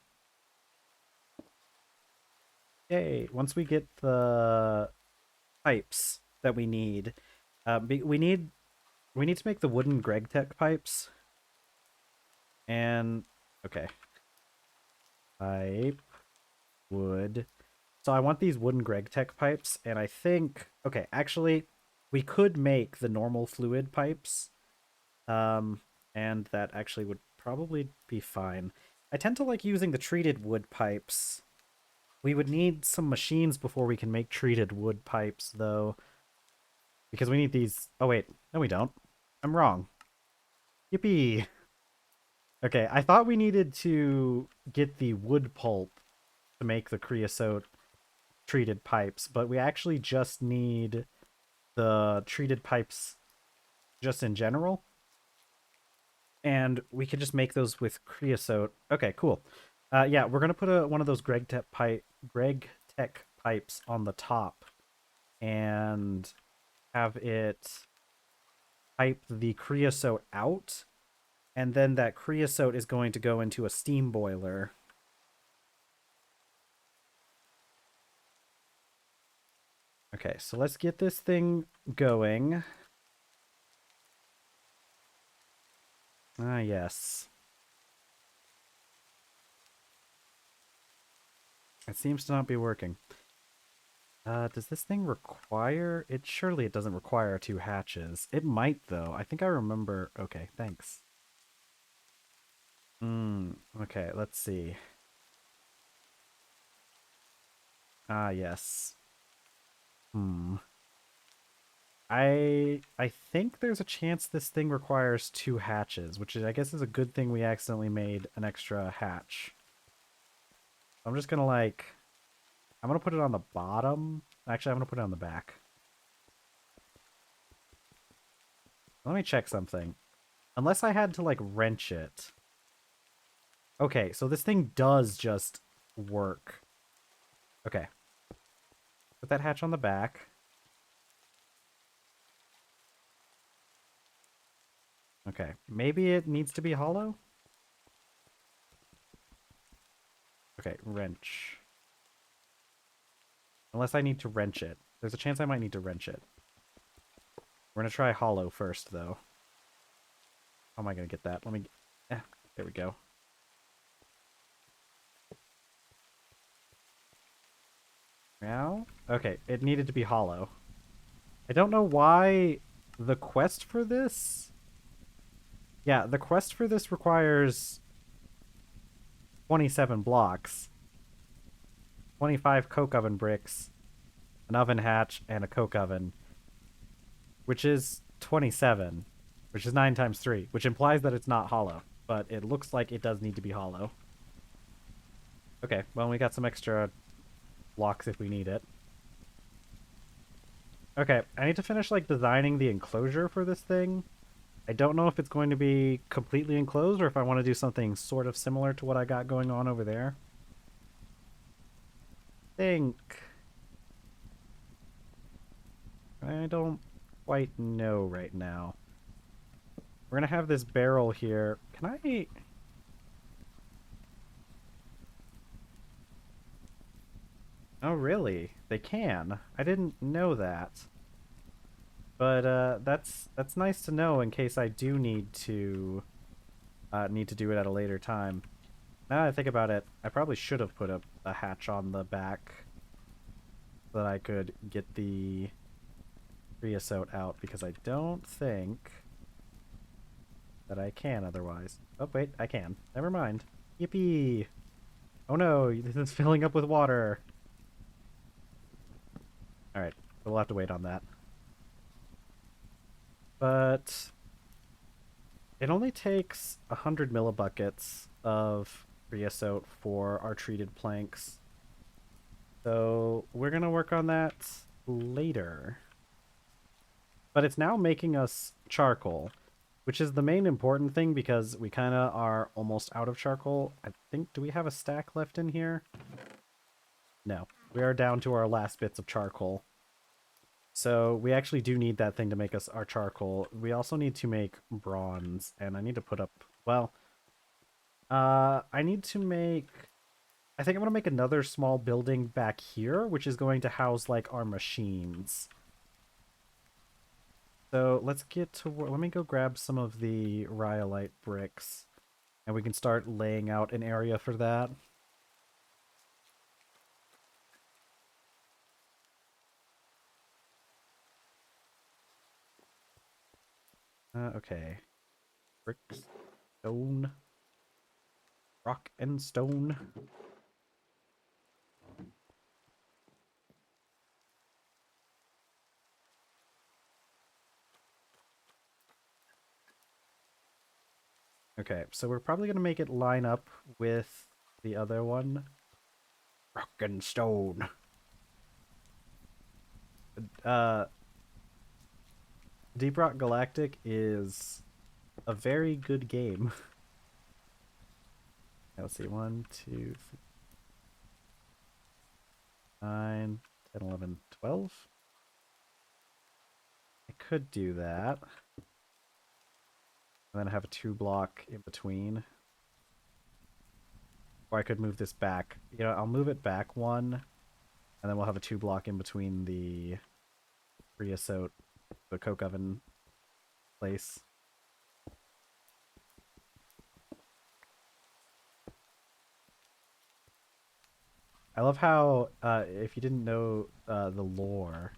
once we get the pipes that we need. We need to make the wooden Greg Tech pipes. And okay, pipe wood. So I want these wooden Greg Tech pipes, and I think okay, actually, we could make the normal fluid pipes, and that actually would probably be fine. I tend to like using the treated wood pipes. We would need some machines before we can make treated wood pipes, though. Because we need these... Oh, wait. No, we don't. I'm wrong. Yippee! Okay, I thought we needed to get the wood pulp to make the creosote treated pipes, but we actually just need the treated pipes just in general. And we can just make those with creosote. Okay, cool. Yeah, we're going to put one of those Greg Tech pipes on the top and have it pipe the creosote out, and then that creosote is going to go into a steam boiler. Okay, so let's get this thing going. Ah, yes. It seems to not be working. Does this thing require... Surely it doesn't require 2 hatches. It might, though. I think I remember... Okay, thanks. Okay, let's see. Ah, yes. I think there's a chance this thing requires 2 hatches, which I guess is a good thing we accidentally made an extra hatch. I'm just gonna like... I'm gonna put it on the bottom. Actually, I'm gonna put it on the back. Let me check something. Unless I had to like wrench it. Okay, so this thing does just work. Okay. Put that hatch on the back. Okay, maybe it needs to be hollow? Okay, wrench. Unless I need to wrench it. There's a chance I might need to wrench it. We're gonna try hollow first, though. How am I gonna get that? Let me... there we go. Now? Okay, it needed to be hollow. I don't know why the quest for this... Yeah, the quest for this requires 27 blocks, 25 coke oven bricks, an oven hatch, and a coke oven, which is 27, which is 9 times 3, which implies that it's not hollow, but it looks like it does need to be hollow. Okay, well, we got some extra blocks if we need it. Okay, I need to finish, like, designing the enclosure for this thing. I don't know if it's going to be completely enclosed or if I want to do something sort of similar to what I got going on over there. I don't quite know right now. We're gonna have this barrel here. Can I... Oh, really? They can. I didn't know that. But that's nice to know in case I do need to do it at a later time. Now that I think about it, I probably should have put a hatch on the back so that I could get the creosote out, because I don't think that I can otherwise. Oh, wait, I can. Never mind. Yippee! Oh no, this is filling up with water. Alright, we'll have to wait on that. But it only takes 100 millibuckets of creosote for our treated planks. So we're going to work on that later. But it's now making us charcoal, which is the main important thing because we kind of are almost out of charcoal. I think, do we have a stack left in here? No, we are down to our last bits of charcoal. So we actually do need that thing to make us our charcoal. We also need to make bronze, and I need to put up, well, I need to make, I think I'm going to make another small building back here, which is going to house, like, our machines. So let's get to work. Let me go grab some of the rhyolite bricks, and we can start laying out an area for that. Okay. Bricks, stone, rock and stone. Okay, so we're probably going to make it line up with the other one. Rock and stone. Uh, Deep Rock Galactic is a very good game. Let's see, 1, 2, 3, 9, 10, 11, 12. I could do that. And then have a 2-block in between. Or I could move this back. You know, I'll move it back 1, and then we'll have a 2-block in between the creosote, the coke oven place. I love how, if you didn't know the lore,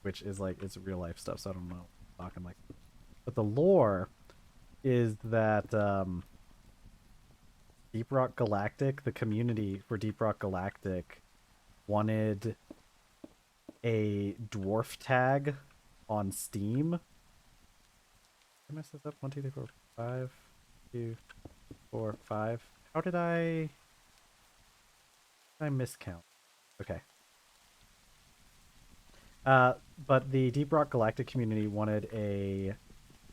which is like, it's real life stuff, so I don't know what I'm talking like. But the lore is that Deep Rock Galactic, the community for Deep Rock Galactic, wanted a dwarf tag on Steam. I messed this up. 1, 2, 3, 4, 5, 2, 4, 5. How did I miscount? Okay. But the Deep Rock Galactic community wanted a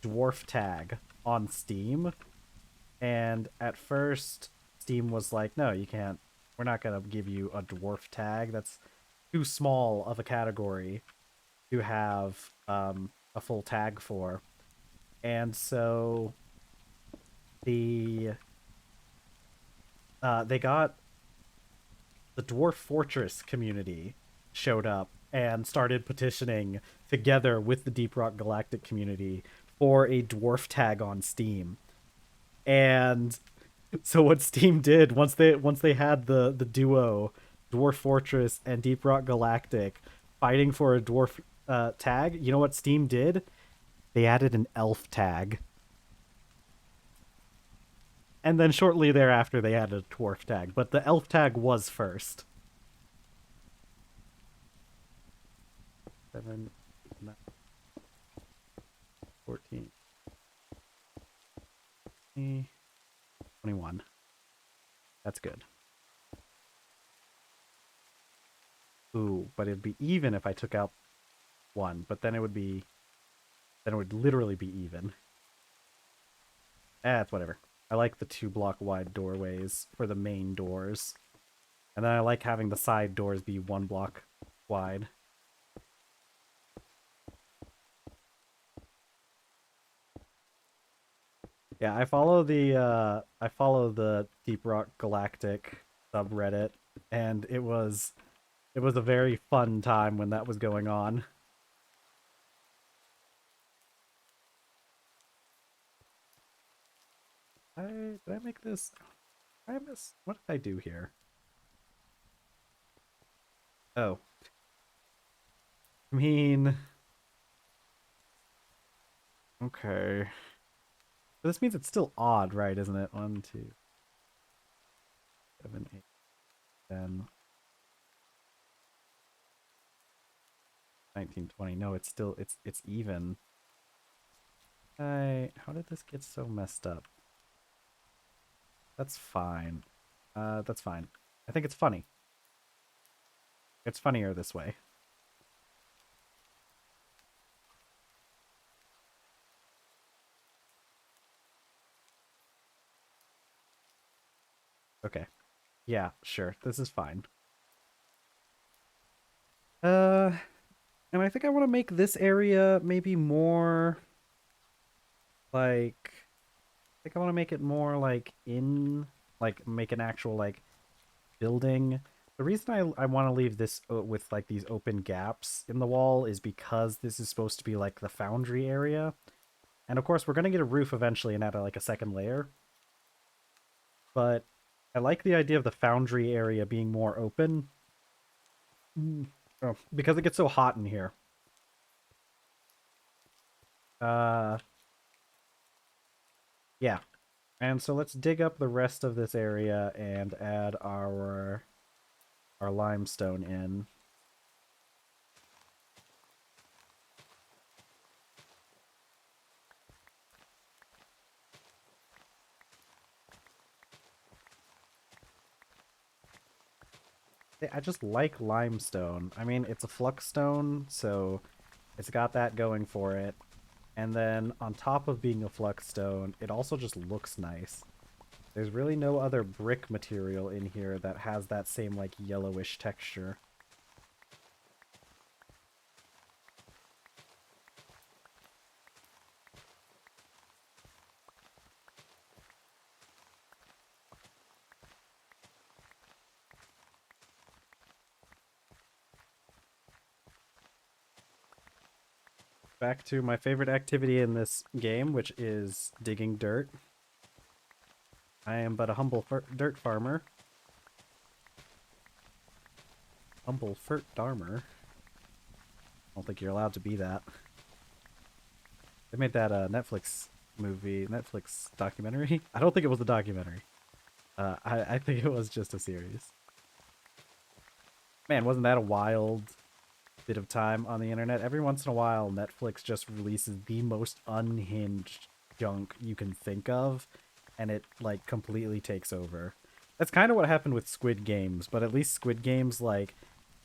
dwarf tag on Steam, and at first Steam was like, no, you can't, we're not gonna give you a dwarf tag, that's too small of a category to have a full tag for. And so they got the Dwarf Fortress community showed up and started petitioning together with the Deep Rock Galactic community for a dwarf tag on Steam. And so what Steam did, once they had the duo Dwarf Fortress and Deep Rock Galactic fighting for a dwarf tag, you know what Steam did? They added an elf tag. And then shortly thereafter they added a dwarf tag, but the elf tag was first. 7, 9, 14, 21. That's good. Ooh, but it'd be even if I took out 1, but then it would literally be even. It's whatever. I like the 2-block wide doorways for the main doors. And then I like having the side doors be 1 block wide. Yeah, I follow the Deep Rock Galactic subreddit, and it was a very fun time when that was going on. Did I make this? I miss. What did I do here? Oh, I mean, okay. This means it's still odd, right? Isn't it? 1, 2, 7, 8, 10, 19, 20. No, it's still it's even. How did this get so messed up? That's fine. That's fine. I think it's funny. It's funnier this way. Okay. Yeah, sure. This is fine. Uh, and I think I want to make this area maybe more like I think I want to make it more like make an actual like building. The reason I want to leave this with like these open gaps in the wall is because this is supposed to be like the foundry area. And of course, we're going to get a roof eventually and add like a second layer. But I like the idea of the foundry area being more open. Oh, because it gets so hot in here. Uh, yeah. And so let's dig up the rest of this area and add our limestone in. I just like limestone. I mean, it's a flux stone, so it's got that going for it. And then on top of being a flux stone, it also just looks nice. There's really no other brick material in here that has that same like yellowish texture. Back to my favorite activity in this game, which is digging dirt. I am but a humble dirt farmer. Humble fert darmer. I don't think you're allowed to be that. They made that Netflix documentary. I don't think it was a documentary. I think it was just a series. Man, wasn't that a wild bit of time on the internet? Every once in a while, Netflix just releases the most unhinged junk you can think of, and it like completely takes over. That's kind of what happened with Squid Games, but at least Squid Games, like,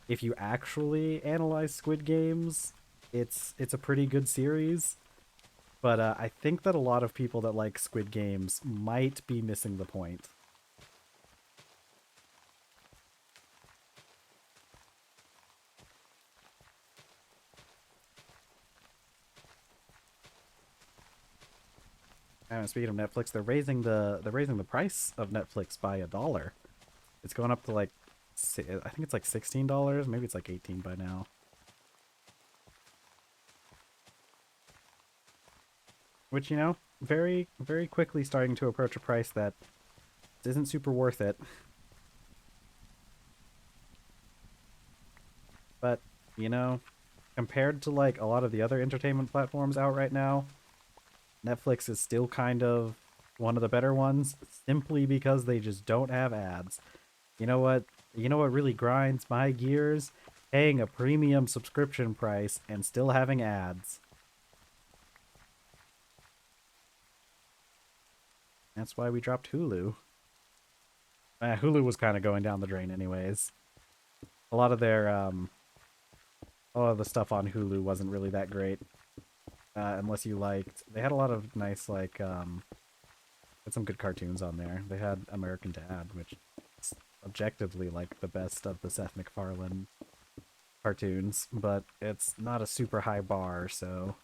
if you actually analyze Squid Games, it's a pretty good series. But I think that a lot of people that like Squid Games might be missing the point. And speaking of Netflix, they're raising the price of Netflix by $1. It's going up to like I think it's like $16. Maybe it's like 18 by now. Which, you know, very very quickly starting to approach a price that isn't super worth it. But, you know, compared to like a lot of the other entertainment platforms out right now, Netflix is still kind of one of the better ones simply because they just don't have ads. You know what? You know what really grinds my gears? Paying a premium subscription price and still having ads. That's why we dropped Hulu. Hulu was kind of going down the drain anyways. A lot of their a lot of the stuff on Hulu wasn't really that great. Unless you liked, they had a lot of nice like had some good cartoons on there. They had American Dad, which is objectively like the best of the Seth MacFarlane cartoons, but it's not a super high bar, so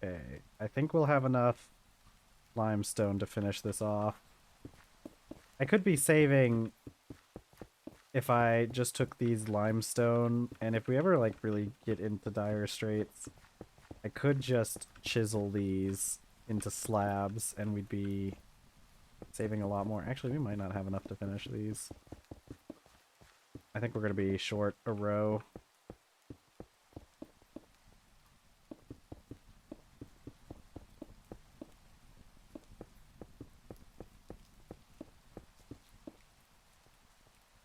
Okay, I think we'll have enough limestone to finish this off. I could be saving if I just took these limestone, and if we ever like really get into dire straits, I could just chisel these into slabs and we'd be saving a lot more. Actually, we might not have enough to finish these. I think we're going to be short a row.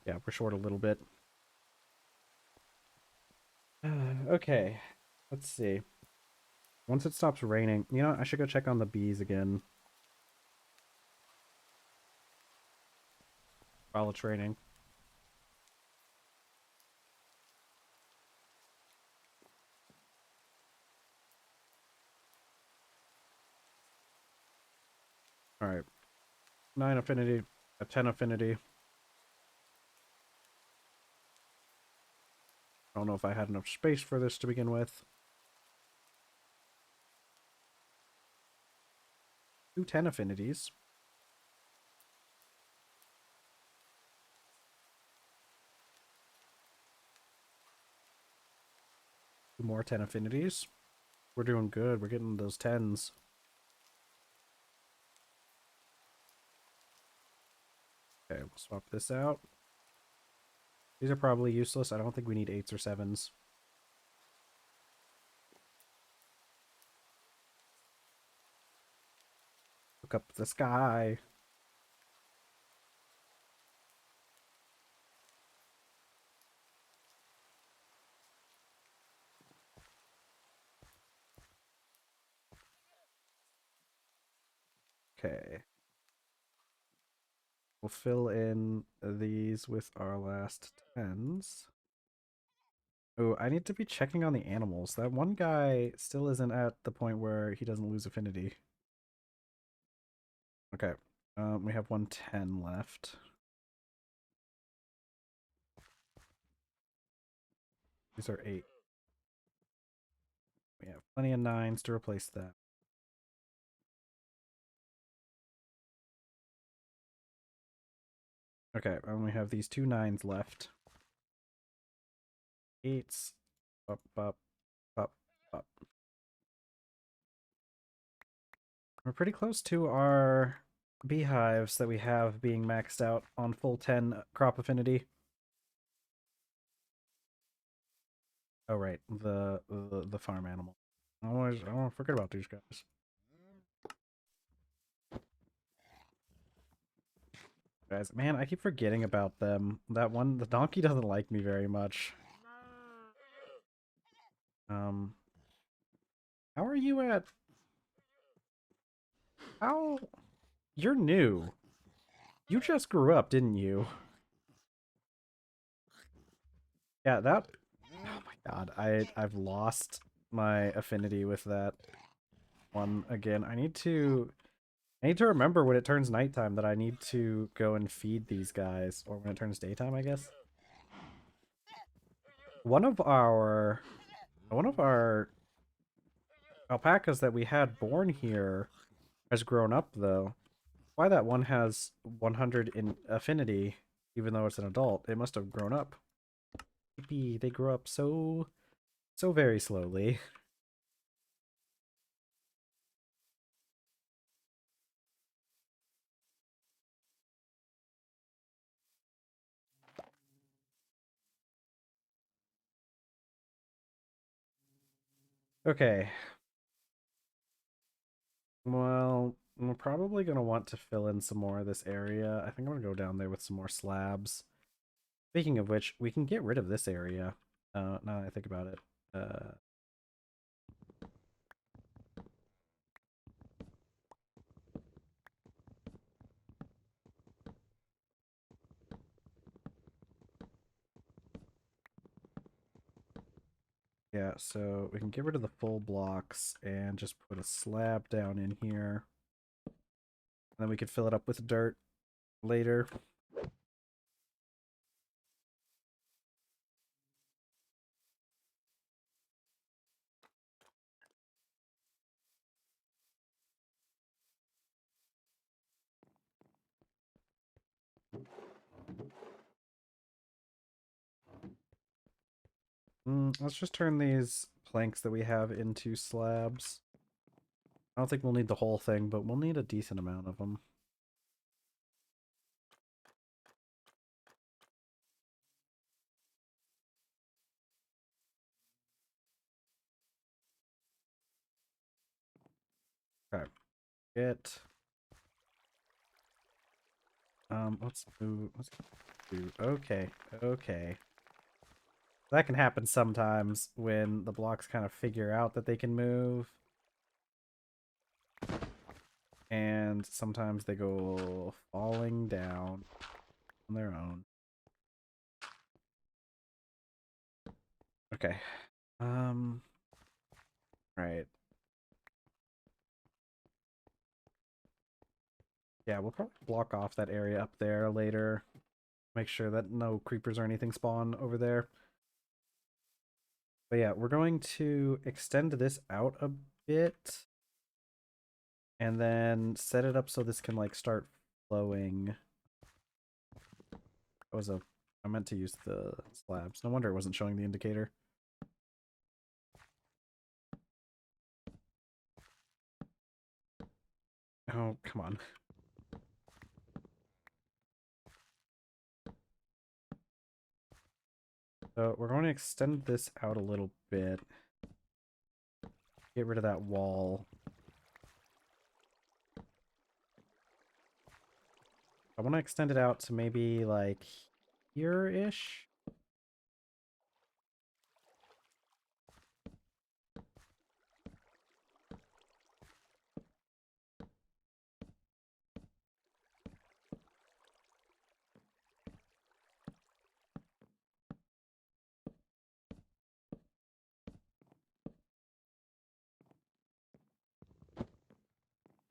Yeah, we're short a little bit. Okay, let's see. Once it stops raining, you know, I should go check on the bees again while it's raining. Alright, 9 affinity, a 10 affinity. I don't know if I had enough space for this to begin with. 2 10 affinities. 2 more 10 affinities. We're doing good. We're getting those 10s. Okay, we'll swap this out. These are probably useless. I don't think we need 8s or 7s. Look up the sky. Okay. We'll fill in these with our last 10s. Oh, I need to be checking on the animals. That one guy still isn't at the point where he doesn't lose affinity. Okay. We have 110 left. These are 8. We have plenty of 9s to replace that. Okay, and we have these 2 9s left. 8s. Up, up, up, up. We're pretty close to our beehives that we have being maxed out on full 10 crop affinity. Oh right, the farm animal. I don't want to forget about these guys. Guys, man, I keep forgetting about them. That one, the donkey doesn't like me very much. Um, how are you at? How? You're new. You just grew up, didn't you? Yeah, that. Oh my god, I've lost my affinity with that one again. I need to remember when it turns nighttime that I need to go and feed these guys, or when it turns daytime, I guess. One of our one of our alpacas that we had born here has grown up though. Why that one has 100 in affinity, even though it's an adult, it must have grown up. Maybe they grow up so very slowly. Okay, well, we're probably going to want to fill in some more of this area. I think I'm going to go down there with some more slabs. Speaking of which, we can get rid of this area. Now that I think about it. Uh, yeah, so we can get rid of the full blocks and just put a slab down in here. And then we could fill it up with dirt later. Let's just turn these planks that we have into slabs. I don't think we'll need the whole thing, but we'll need a decent amount of them. Okay. Let's move. Let's do. Okay. Okay. That can happen sometimes when the blocks kind of figure out that they can move. And sometimes they go falling down on their own. Okay. Right. Yeah, we'll probably block off that area up there later. Make sure that no creepers or anything spawn over there. But yeah, we're going to extend this out a bit. And then set it up so this can like start flowing. I meant to use the slabs. No wonder it wasn't showing the indicator. Oh, come on. So we're going to extend this out a little bit. Get rid of that wall. I want to extend it out to maybe like here-ish.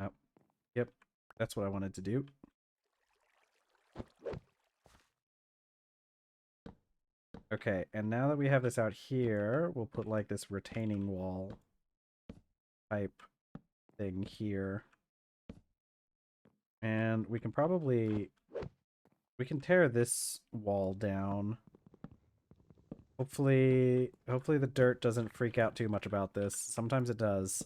Oh, yep. That's what I wanted to do. Okay, and now that we have this out here, we'll put like this retaining wall type thing here. And we can tear this wall down. Hopefully the dirt doesn't freak out too much about this. Sometimes it does.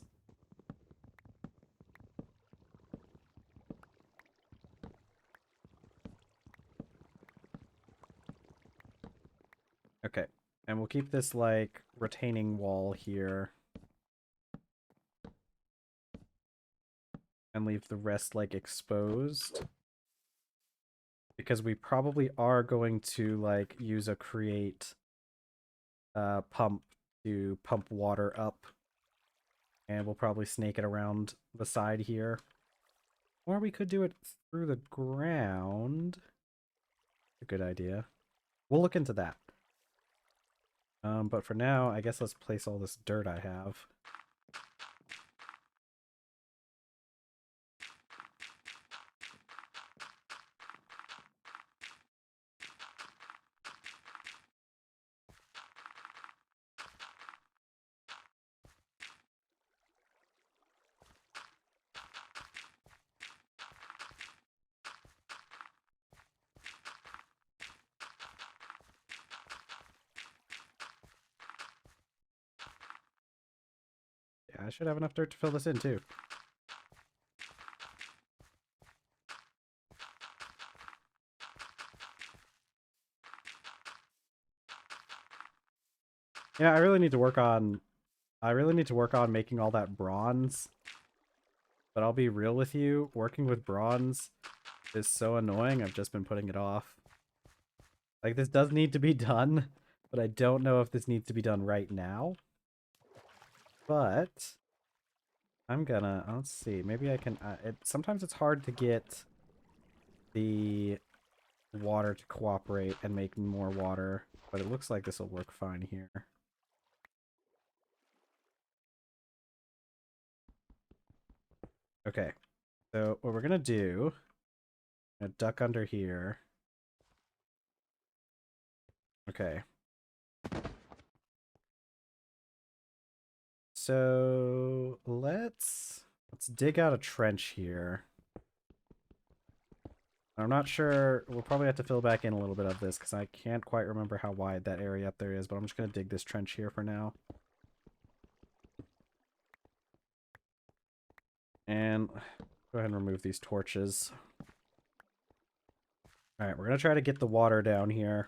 Okay. And we'll keep this like retaining wall here. And leave the rest like exposed. Because we probably are going to like use a create pump to pump water up. And we'll probably snake it around the side here. Or we could do it through the ground. A good idea. We'll look into that. But for now, I guess let's place all this dirt I have. Yeah, I should have enough dirt to fill this in, too. Yeah, I really need to work on making all that bronze. But I'll be real with you, working with bronze is so annoying, I've just been putting it off. Like, this does need to be done, but I don't know if this needs to be done right now. But I'm gonna, let's see, maybe I can, sometimes it's hard to get the water to cooperate and make more water, but it looks like this will work fine here. Okay, so what we're gonna do, I'm gonna duck under here. Okay. So let's dig out a trench here. I'm not sure. We'll probably have to fill back in a little bit of this because I can't quite remember how wide that area up there is, but I'm just going to dig this trench here for now. And go ahead and remove these torches. Alright, we're going to try to get the water down here.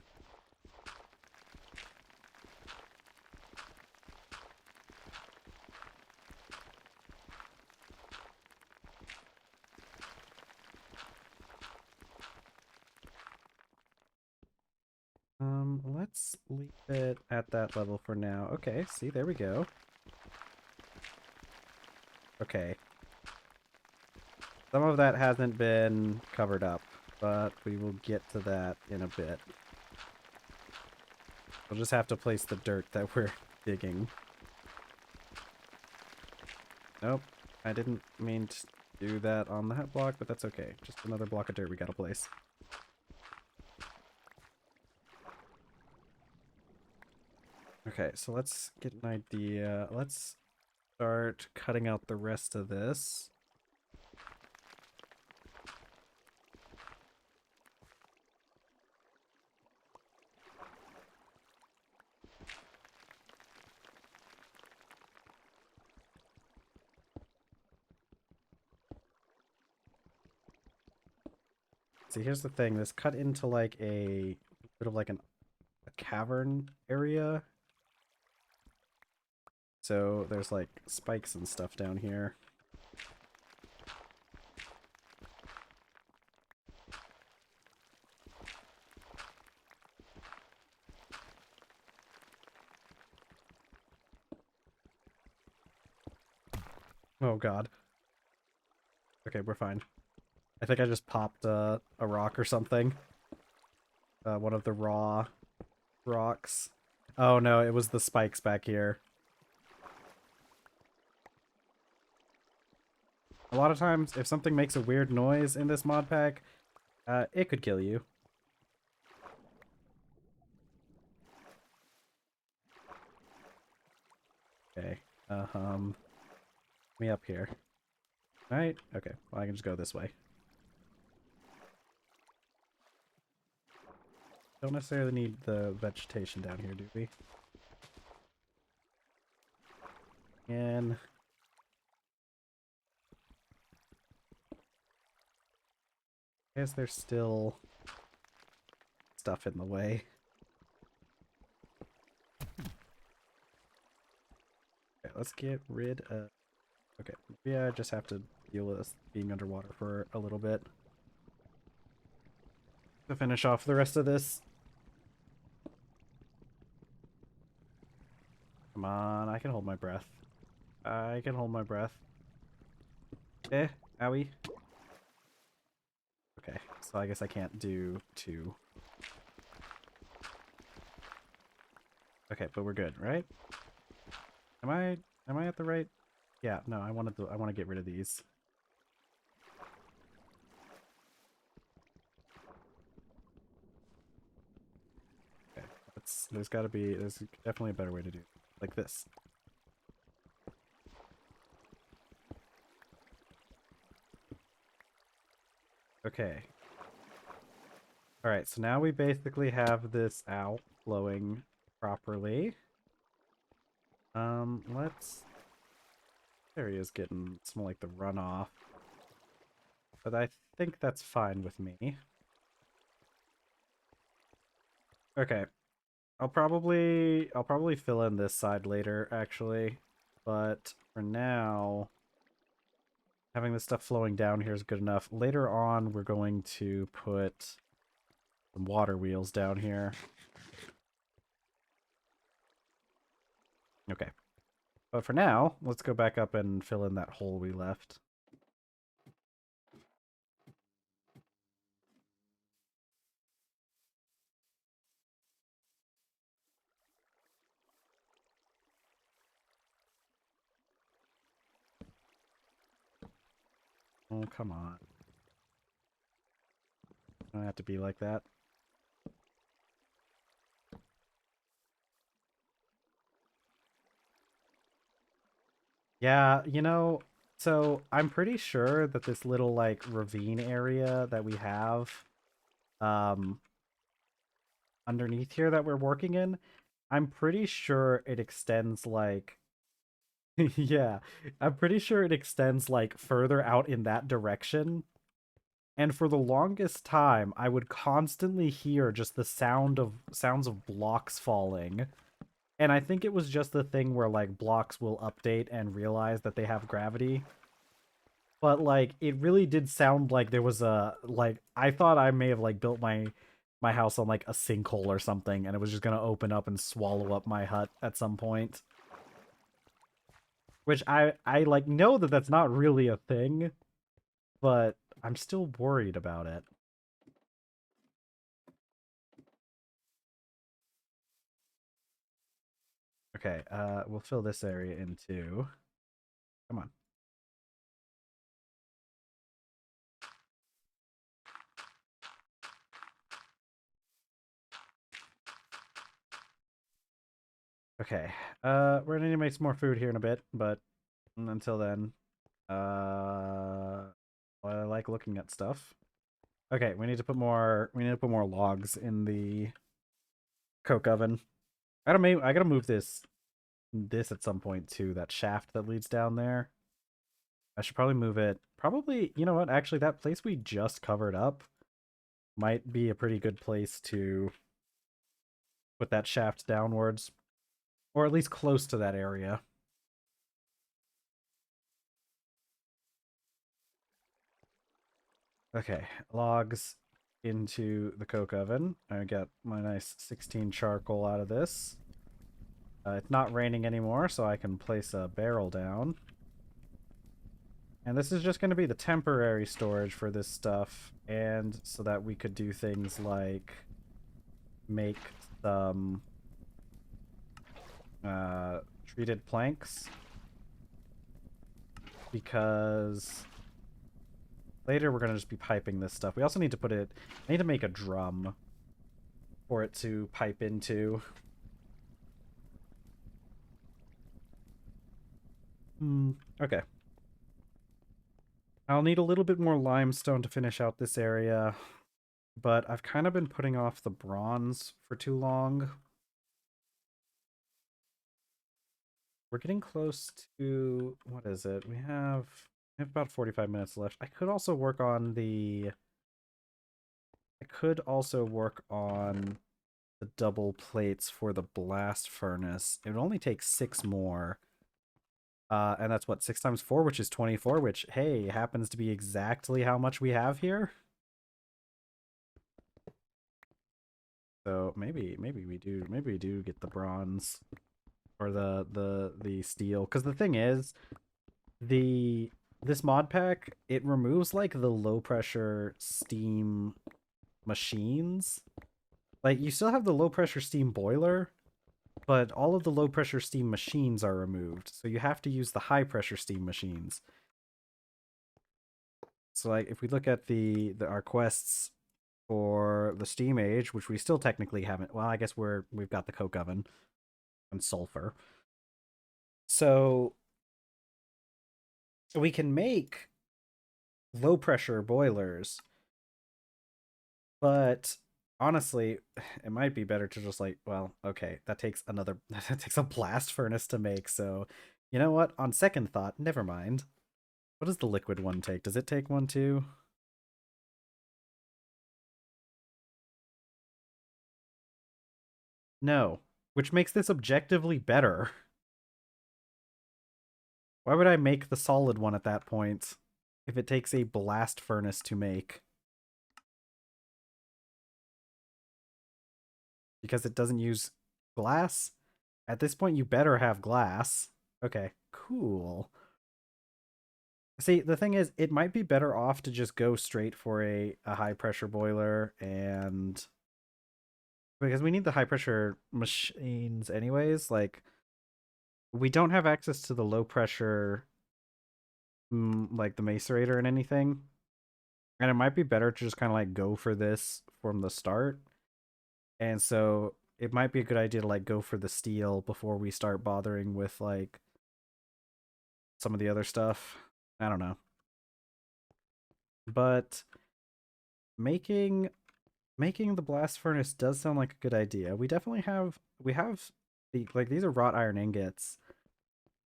Let's leave it at that level for now. Okay, see, there we go. Okay. Some of that hasn't been covered up, but we will get to that in a bit. We'll just have to place the dirt that we're digging. Nope, I didn't mean to do that on that block, but that's okay. Just another block of dirt we gotta place. Okay, so let's get an idea. Let's start cutting out the rest of this. See, here's the thing. This cut into like a bit of like a cavern area. So there's like spikes and stuff down here. Oh god. Okay, we're fine. I think I just popped a rock or something. One of the raw rocks. Oh no, it was the spikes back here. A lot of times, if something makes a weird noise in this mod pack, it could kill you. Okay. Me up here. Right? Okay. Well, I can just go this way. Don't necessarily need the vegetation down here, do we? And I guess there's still stuff in the way. Okay, let's get rid of... Okay, maybe I just have to deal with us being underwater for a little bit to finish off the rest of this. Come on, I can hold my breath. I can hold my breath. Owie. Okay, so I guess I can't do two. Okay, but we're good, right? Am I at the right? Yeah, no, I want to get rid of these. Okay, there's definitely a better way to do it. Like this. Okay. Alright, so now we basically have this out flowing properly. Let's... There he is getting some like the runoff. But I think that's fine with me. Okay. I'll probably fill in this side later, actually. But for now, having this stuff flowing down here is good enough. Later on, we're going to put some water wheels down here. Okay. But for now, let's go back up and fill in that hole we left. Oh, come on. Don't have to be like that. Yeah, you know, So I'm pretty sure that this little like ravine area that we have um underneath here that we're working in, I'm pretty sure it extends like yeah, I'm pretty sure it extends like further out in that direction. And for the longest time, I would constantly hear just the sounds of blocks falling. And I think it was just the thing where like blocks will update and realize that they have gravity. But like it really did sound like there was a like I thought I may have like built my house on like a sinkhole or something and it was just going to open up and swallow up my hut at some point. Which I like know that that's not really a thing, but I'm still worried about it. Okay, we'll fill this area in too. Come on. Okay, we're gonna need to make some more food here in a bit, but until then, well, I like looking at stuff. Okay, we need to put more. We need to put more logs in the coke oven. I gotta move this at some point too. That shaft that leads down there. I should probably move it. Probably, you know what? Actually, that place we just covered up might be a pretty good place to put that shaft downwards, or at least close to that area. Okay, logs into the coke oven. I got my nice 16 charcoal out of this. It's not raining anymore, so I can place a barrel down. And this is just going to be the temporary storage for this stuff, and so that we could do things like make some treated planks. Because later we're going to just be piping this stuff. We also need to I need to make a drum for it to pipe into. Okay. I'll need a little bit more limestone to finish out this area, but I've kind of been putting off the bronze for too long. We're getting close to, what is it? We have about 45 minutes left. I could also work on the double plates for the blast furnace. It would only take 6 more. And that's what, 6 times 4, which is 24, which, hey, happens to be exactly how much we have here. So maybe we do get the bronze or the steel. Because the thing is, this mod pack, it removes like the low pressure steam machines. Like you still have the low pressure steam boiler, but all of the low pressure steam machines are removed. So you have to use the high pressure steam machines. So like if we look at the our quests for the steam age, which we still technically haven't, well, I guess we've got the coke oven and sulfur. So we can make low pressure boilers, but honestly, it might be better to just like, well, okay, that takes that takes a blast furnace to make. So, you know what? On second thought, never mind. What does the liquid one take? Does it take one too? No, which makes this objectively better. Why would I make the solid one at that point if it takes a blast furnace to make? Because it doesn't use glass? At this point, you better have glass. Okay, cool. See, the thing is, it might be better off to just go straight for a high pressure boiler and because we need the high pressure machines anyways, like we don't have access to the low pressure like the macerator and anything. And it might be better to just kind of like go for this from the start. And so it might be a good idea to like go for the steel before we start bothering with like some of the other stuff. I don't know. But making making the blast furnace does sound like a good idea. We have these are wrought iron ingots,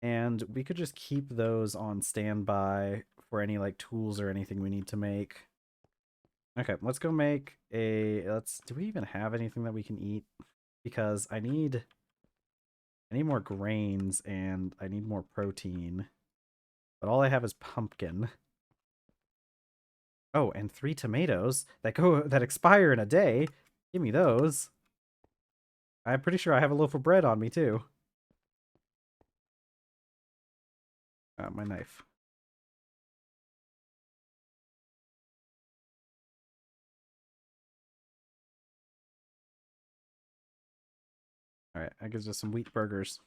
and we could just keep those on standby for any like tools or anything we need to make. Okay, let's go make let's do we even have anything that we can eat? Because I need more grains and I need more protein. But all I have is pumpkin. Oh, and 3 tomatoes that expire in a day. Give me those. I'm pretty sure I have a loaf of bread on me too. My knife. All right, that gives us some wheat burgers.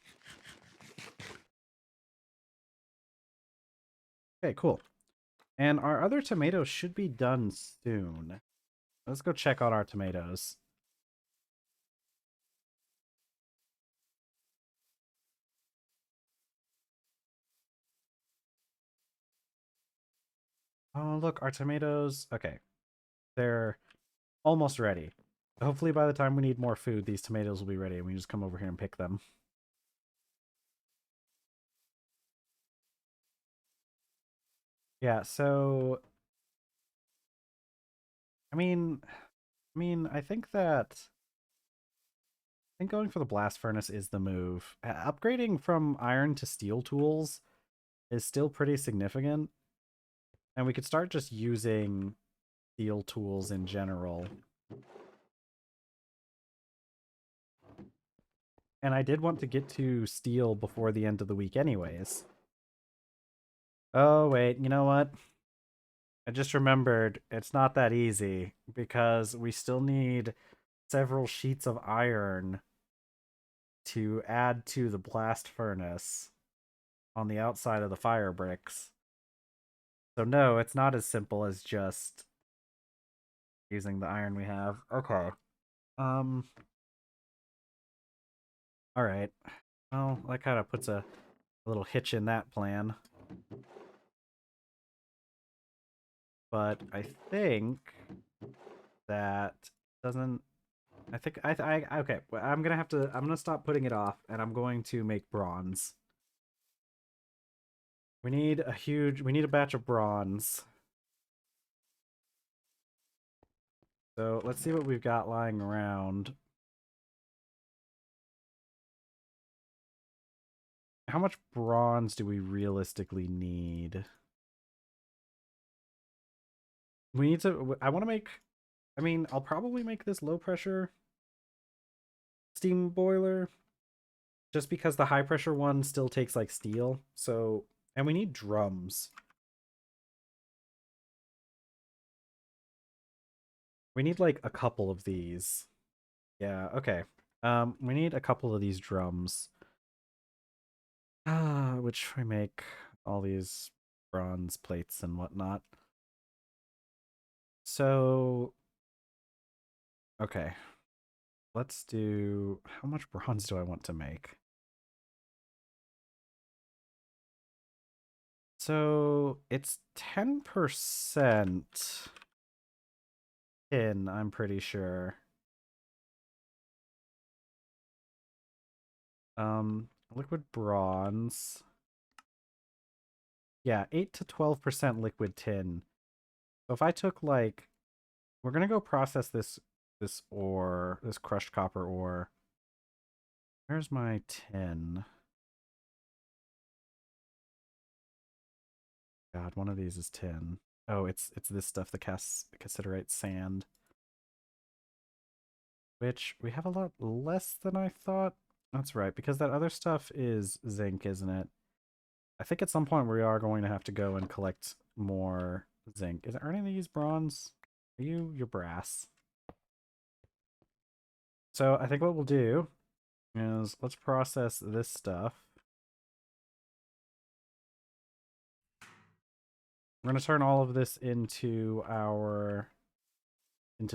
Okay, cool. And our other tomatoes should be done soon. Let's go check on our tomatoes. Oh, look, our tomatoes. Okay, they're almost ready. Hopefully by the time we need more food, these tomatoes will be ready and we just come over here and pick them. Yeah, so I mean I think going for the blast furnace is the move. Upgrading from iron to steel tools is still pretty significant, and we could start just using steel tools in general. And I did want to get to steel before the end of the week anyways. Oh, wait, you know what? I just remembered it's not that easy because we still need several sheets of iron to add to the blast furnace on the outside of the fire bricks. So no, it's not as simple as just using the iron we have. Okay. Um all right. Well, that kind of puts a little hitch in that plan. But I think that doesn't I think I okay, well, I'm going to stop putting it off and I'm going to make bronze. We need a batch of bronze. So, let's see what we've got lying around. How much bronze do we realistically need? We need to I want to make I'll probably make this low pressure steam boiler just because the high pressure one still takes like steel. So, and we need drums. We need like a couple of these. Yeah, okay. We need a couple of these drums. Which we make all these bronze plates and whatnot. So, okay. Let's do how much bronze do I want to make? So it's 10% tin, I'm pretty sure. Liquid bronze. Yeah, 8 to 12% liquid tin. So if I took like we're gonna go process this ore, this crushed copper ore. Where's my tin? God, one of these is tin. Oh, it's this stuff, the cassiterite sand. Which we have a lot less than I thought. That's right, because that other stuff is zinc, isn't it? I think at some point we are going to have to go and collect more zinc. Are any of these bronze? Are you're brass? So I think what we'll do is let's process this stuff. We're going to turn all of this into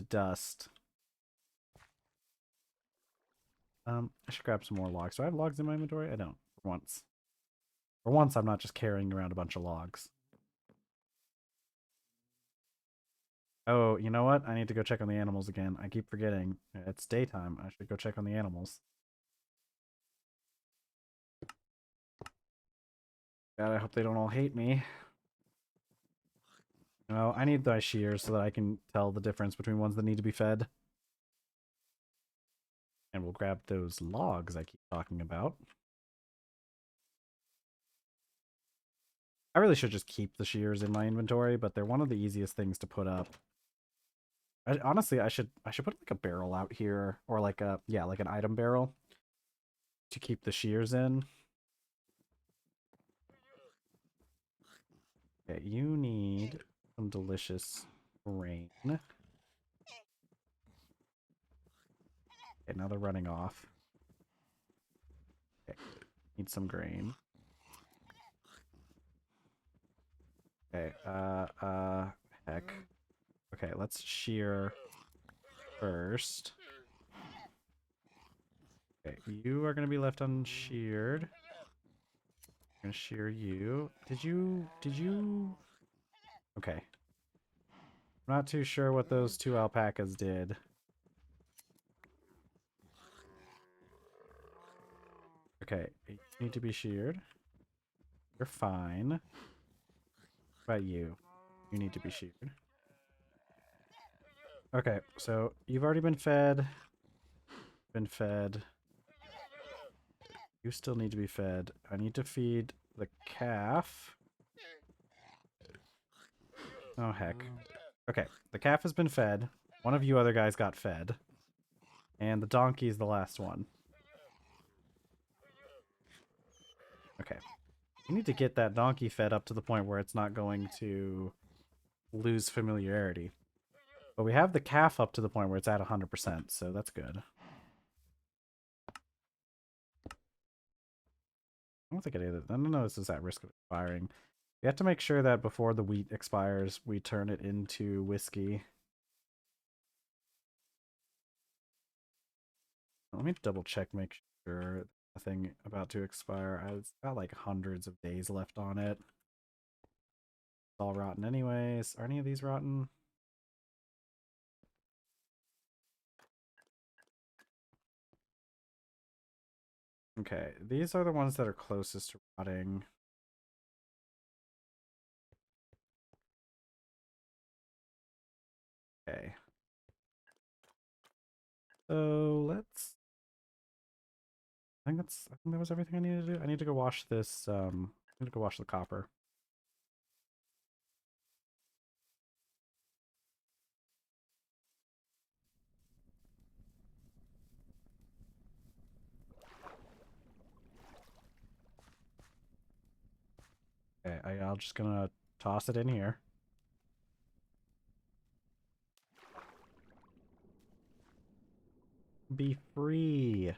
dust. I should grab some more logs. Do I have logs in my inventory? I don't. For once. For once, I'm not just carrying around a bunch of logs. Oh, you know what? I need to go check on the animals again. I keep forgetting. It's daytime. I should go check on the animals. God, I hope they don't all hate me. No, I need my shears so that I can tell the difference between ones that need to be fed. And we'll grab those logs I keep talking about. I really should just keep the shears in my inventory, but they're one of the easiest things to put up. Honestly, I should put like a barrel out here, or like a like an item barrel to keep the shears in. Okay, you need some delicious grain. Okay, now they're running off. Okay, need some grain. Okay, heck. Okay, let's shear first. Okay, you are gonna be left unsheared. I'm gonna shear you. Did you? Okay. I'm not too sure what those two alpacas did. Okay, you need to be sheared. You're fine. What about you? You need to be sheared. Okay, so you've already been fed. Been fed. You still need to be fed. I need to feed the calf. Oh, heck. Okay, the calf has been fed. One of you other guys got fed. And the donkey is the last one. Okay. You need to get that donkey fed up to the point where it's not going to lose familiarity. But we have the calf up to the point where it's at 100%, so that's good. I don't think any of this, none of this is at risk of expiring. We have to make sure that before the wheat expires, we turn it into whiskey. Let me double check, make sure nothing about to expire. It's got like hundreds of days left on it. It's all rotten anyways. Are any of these rotten? Okay, these are the ones that are closest to rotting. Okay. So let's. I think that was everything I needed to do. I need to go wash this. I need to go wash the copper. Okay, I'm just gonna toss it in here. Be free.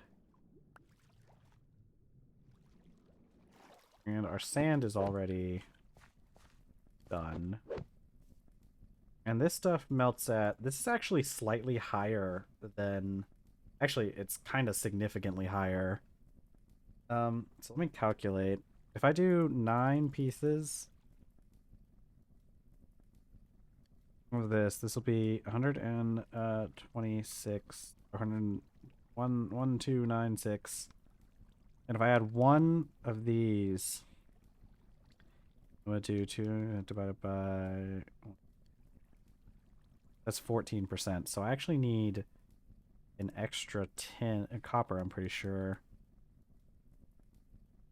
And our sand is already done. And this stuff melts at... This is actually slightly higher than... Actually, it's kind of significantly higher. So let me calculate. If I do 9 pieces of this will be 126, 1296. And if I add one of these, I'm going to do 2 divided by... That's 14%. So I actually need an extra 10 copper, I'm pretty sure.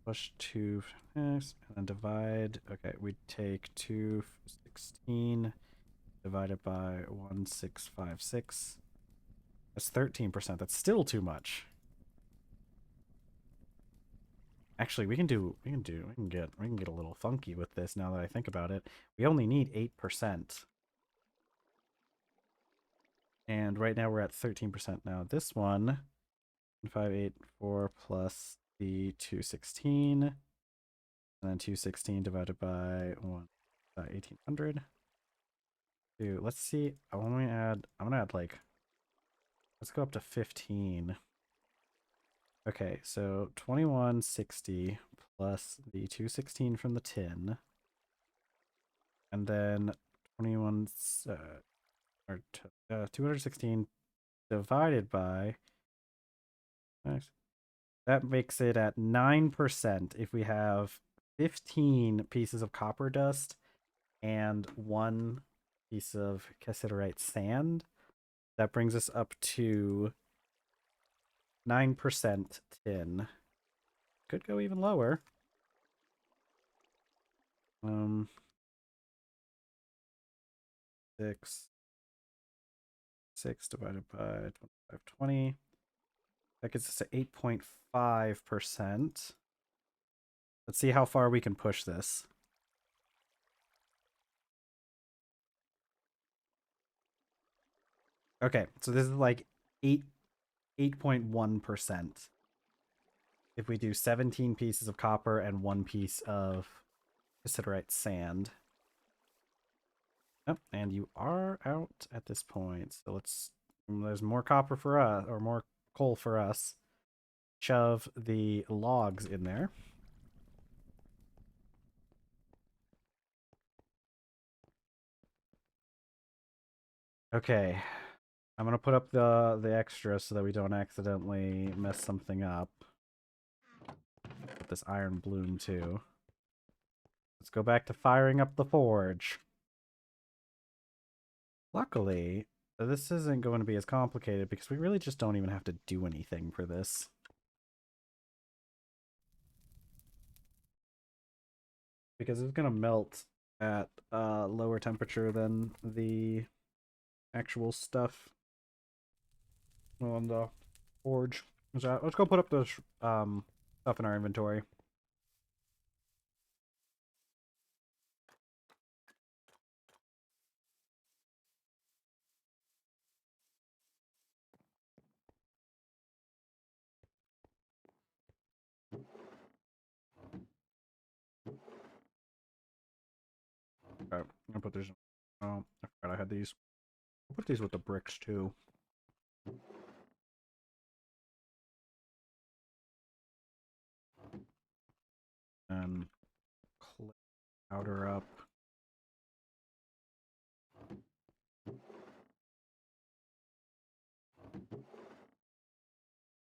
Push 2 and then divide. Okay, we take 216 divided by 1656. That's 13%. That's still too much. Actually, we can get a little funky with this now that I think about it. We only need 8%. And right now we're at 13% now. This one, 584 plus the 216, and then 216 divided by 1800. Dude, let's see. I'm gonna add like, let's go up to 15. Okay, so 2160 plus the 216 from the tin, and then 21 or 216 divided by, that makes it at 9% if we have 15 pieces of copper dust and 1 piece of cassiterite sand. That brings us up to 9% tin. Could go even lower. 6 divided by 2520. That gets us to 8.5%. Let's see how far we can push this. Okay, so this is like 8.1%. If we do 17 pieces of copper and 1 piece of cassiterite sand. Oh, and you are out at this point. So let's, there's more copper for us, or more coal for us. Shove the logs in there. Okay. I'm gonna put up the extra so that we don't accidentally mess something up. Put this iron bloom too. Let's go back to firing up the forge. Luckily, this isn't going to be as complicated because we really just don't even have to do anything for this. Because it's going to melt at lower temperature than the actual stuff on the forge. So let's go put up the stuff in our inventory. Okay, I'm gonna put these. Oh, I forgot I had these. I'll put these with the bricks too. And powder up.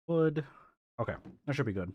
Wood. Okay, that should be good.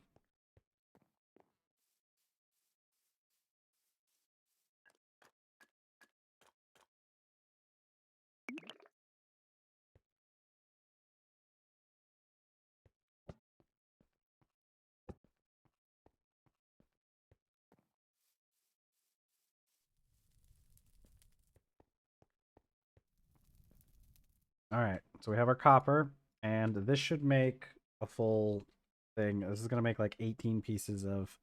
All right, so we have our copper, and this should make a full thing. This is gonna make like 18 pieces of.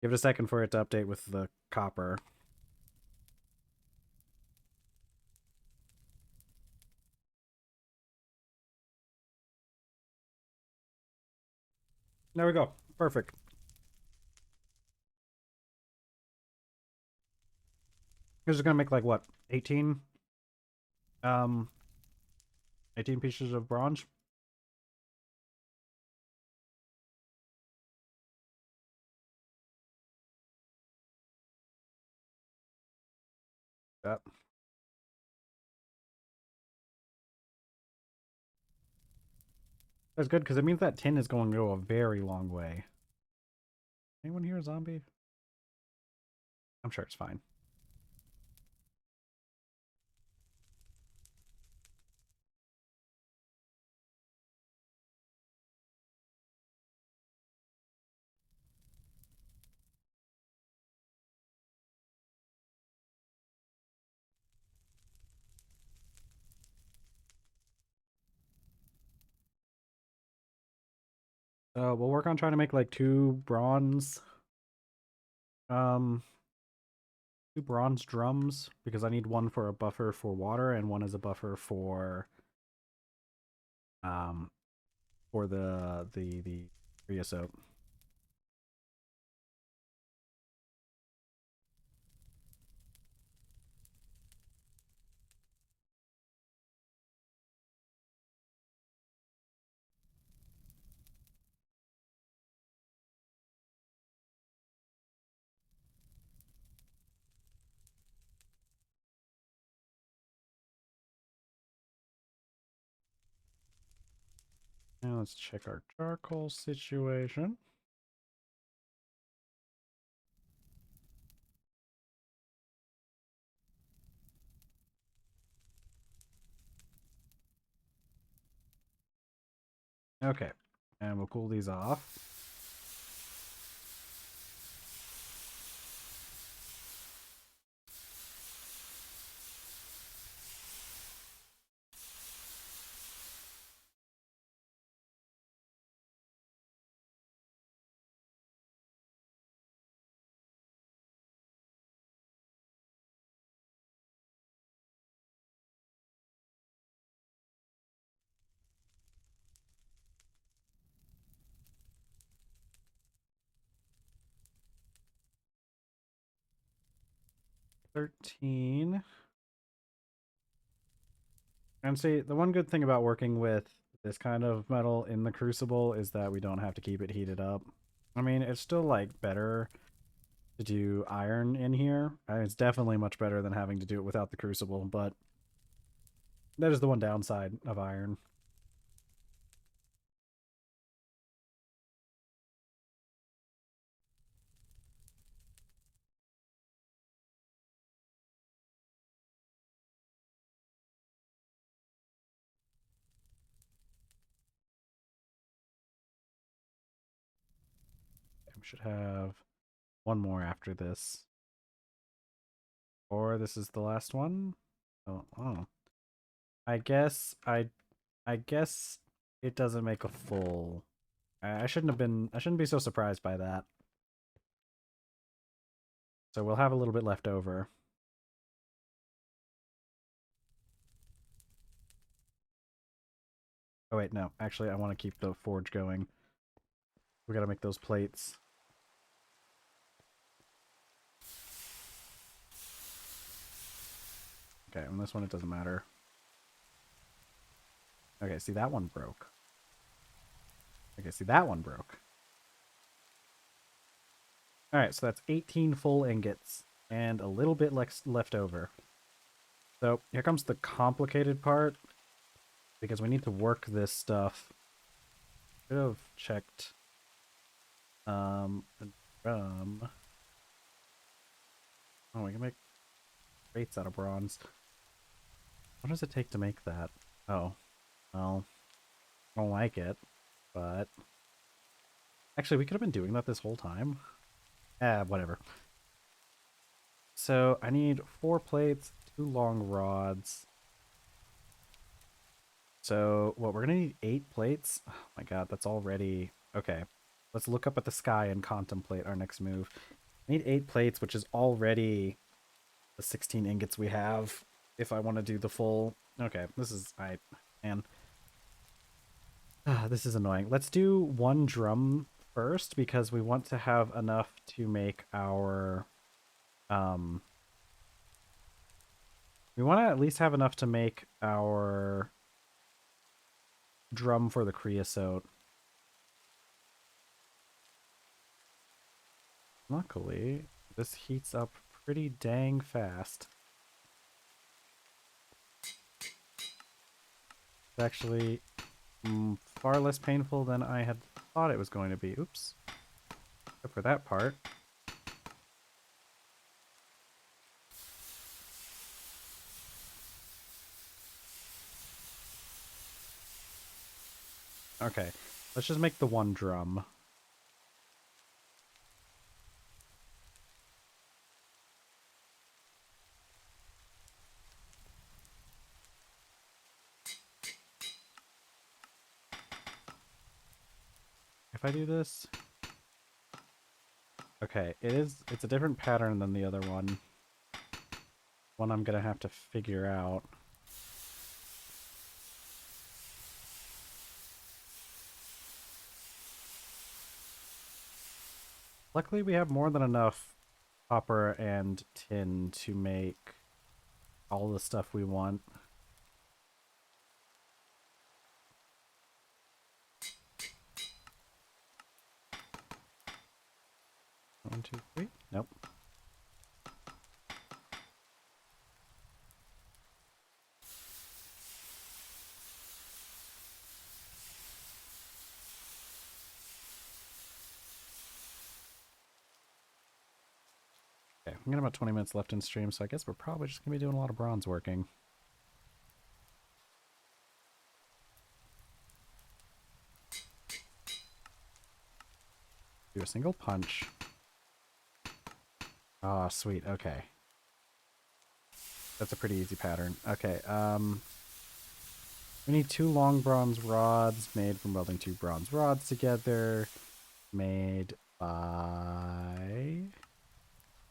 Give it a second for it to update with the copper. There we go. Perfect. This is gonna make like what? 18? 18 pieces of bronze? Yep. That's good because it means that tin is going to go a very long way. Anyone here a zombie? I'm sure it's fine. We'll work on trying to make like um, two bronze drums because I need one for a buffer for water and one as a buffer um, for the creosote. Now let's check our charcoal situation. Okay, and we'll cool these off. $13. And see, the one good thing about working with this kind of metal in the crucible is that we don't have to keep it heated up. I mean, it's still like better to do iron in here. It's definitely much better than having to do it without the crucible, but that is the one downside of iron. We should have one more after this. Or this is the last one? Oh. I guess it doesn't make a full. I shouldn't be so surprised by that. So we'll have a little bit left over. Oh wait, no. Actually, I want to keep the forge going. We got to make those plates. Okay, on this one it doesn't matter. Okay, see that one broke. Okay, see that one broke. Alright, so that's 18 full ingots and a little bit left over. So here comes the complicated part, because we need to work this stuff. Should have checked the drum. Oh, we can make crates out of bronze. What does it take to make that? Oh, well, I don't like it, but actually we could have been doing that this whole time. Whatever. So I need 4 plates, 2 long rods. So what, we're gonna need 8 plates? Oh my god, that's already okay. Let's look up at the sky and contemplate our next move. I need 8 plates, which is already the 16 ingots we have if I want to do the full. Okay, this is man. This is annoying. Let's do 1 drum first because we want to have enough to make our we want to at least have enough to make our drum for the creosote. Luckily, this heats up pretty dang fast. It's actually far less painful than I had thought it was going to be. Oops. Except for that part. Okay, let's just make the 1 drum. If I do this... Okay, it's a different pattern than the other one. One I'm gonna have to figure out. Luckily we have more than enough copper and tin to make all the stuff we want. One, two, three. Nope. we got about 20 minutes left in stream, so I guess we're probably just gonna be doing a lot of bronze working. Do a single punch. Ah, oh, sweet. Okay. That's a pretty easy pattern. Okay, we need 2 long bronze rods made from welding 2 bronze rods together. Made by...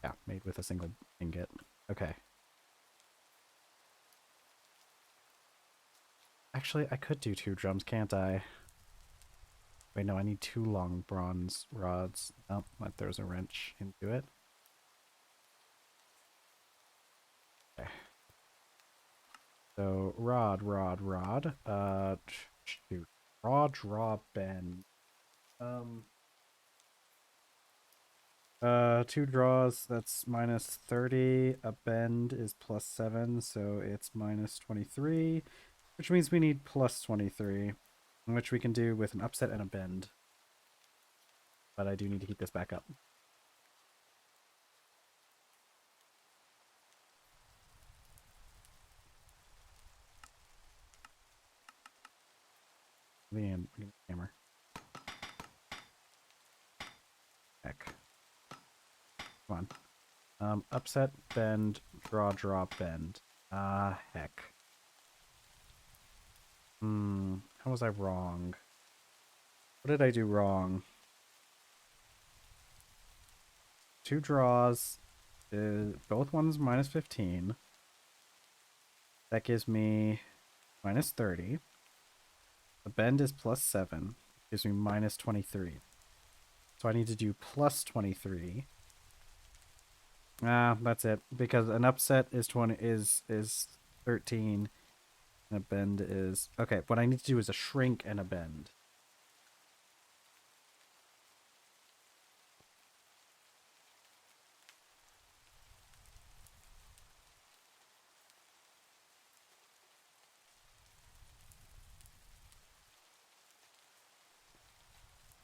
Yeah, made with a single ingot. Okay. Actually, I could do 2 drums, can't I? Wait, no, I need 2 long bronze rods. Oh, that throws a wrench into it. Okay. So, rod. Shoot. Draw, drop, bend. 2 draws, that's minus 30. A bend is plus 7, so it's minus 23, which means we need plus 23, which we can do with an upset and a bend. But I do need to heat this back up. The hammer. Heck. Come on. Upset, bend, draw, drop, bend. Heck. How was I wrong? What did I do wrong? 2 draws. Both ones minus 15. That gives me minus 30. The bend is plus 7. Gives me minus 23. So I need to do plus 23. That's it. Because an upset is 13. And a bend is... Okay, what I need to do is a shrink and a bend.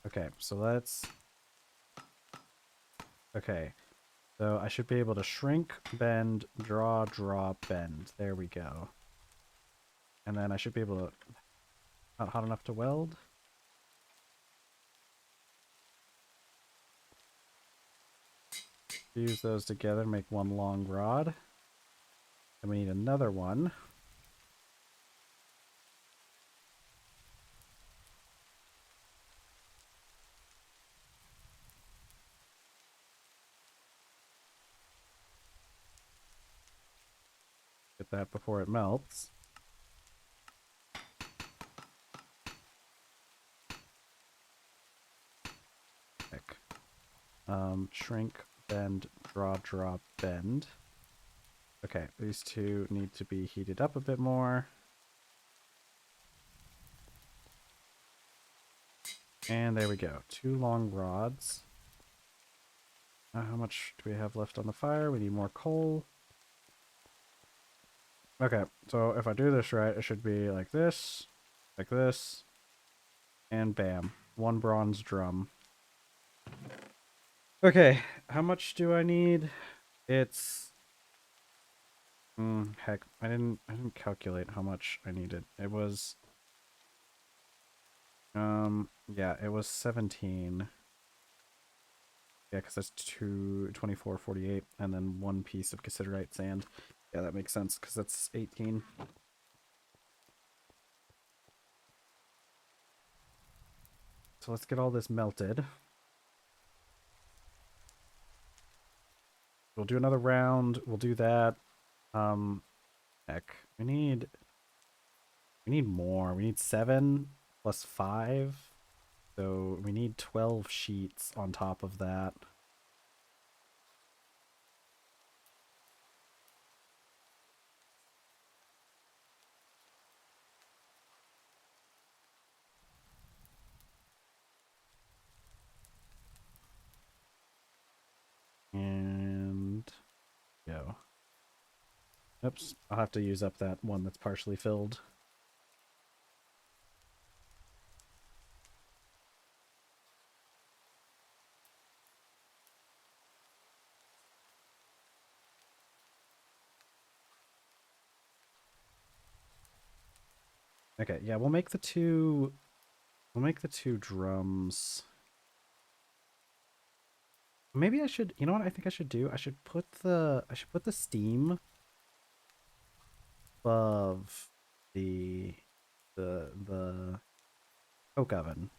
Okay, so let's... Okay, so I should be able to shrink, bend, draw, drop, bend. There we go. And then I should be able to... Not hot enough to weld? Fuse those together, make one long rod. And we need another one. Get that before it melts. Heck. Shrink, bend, draw, drop, bend. Okay, these two need to be heated up a bit more. And there we go. 2 long rods. How much do we have left on the fire? We need more coal. Okay, so if I do this right, it should be like this, and bam. 1 bronze drum. Okay, how much do I need? It's... heck, I didn't calculate how much I needed. It was... yeah, it was 17. Yeah, because that's 24, 48, and then 1 piece of cassiterite sand. Yeah, that makes sense, because that's 18. So let's get all this melted. We'll do another round. We'll do that. Heck, we need more. We need 7 plus 5. So we need 12 sheets on top of that. And go. Oops, I'll have to use up that one that's partially filled. Okay, yeah, we'll make the two. We'll make the two drums. Maybe I should. You know what I think I should do? I should put the steam above the the coke oven.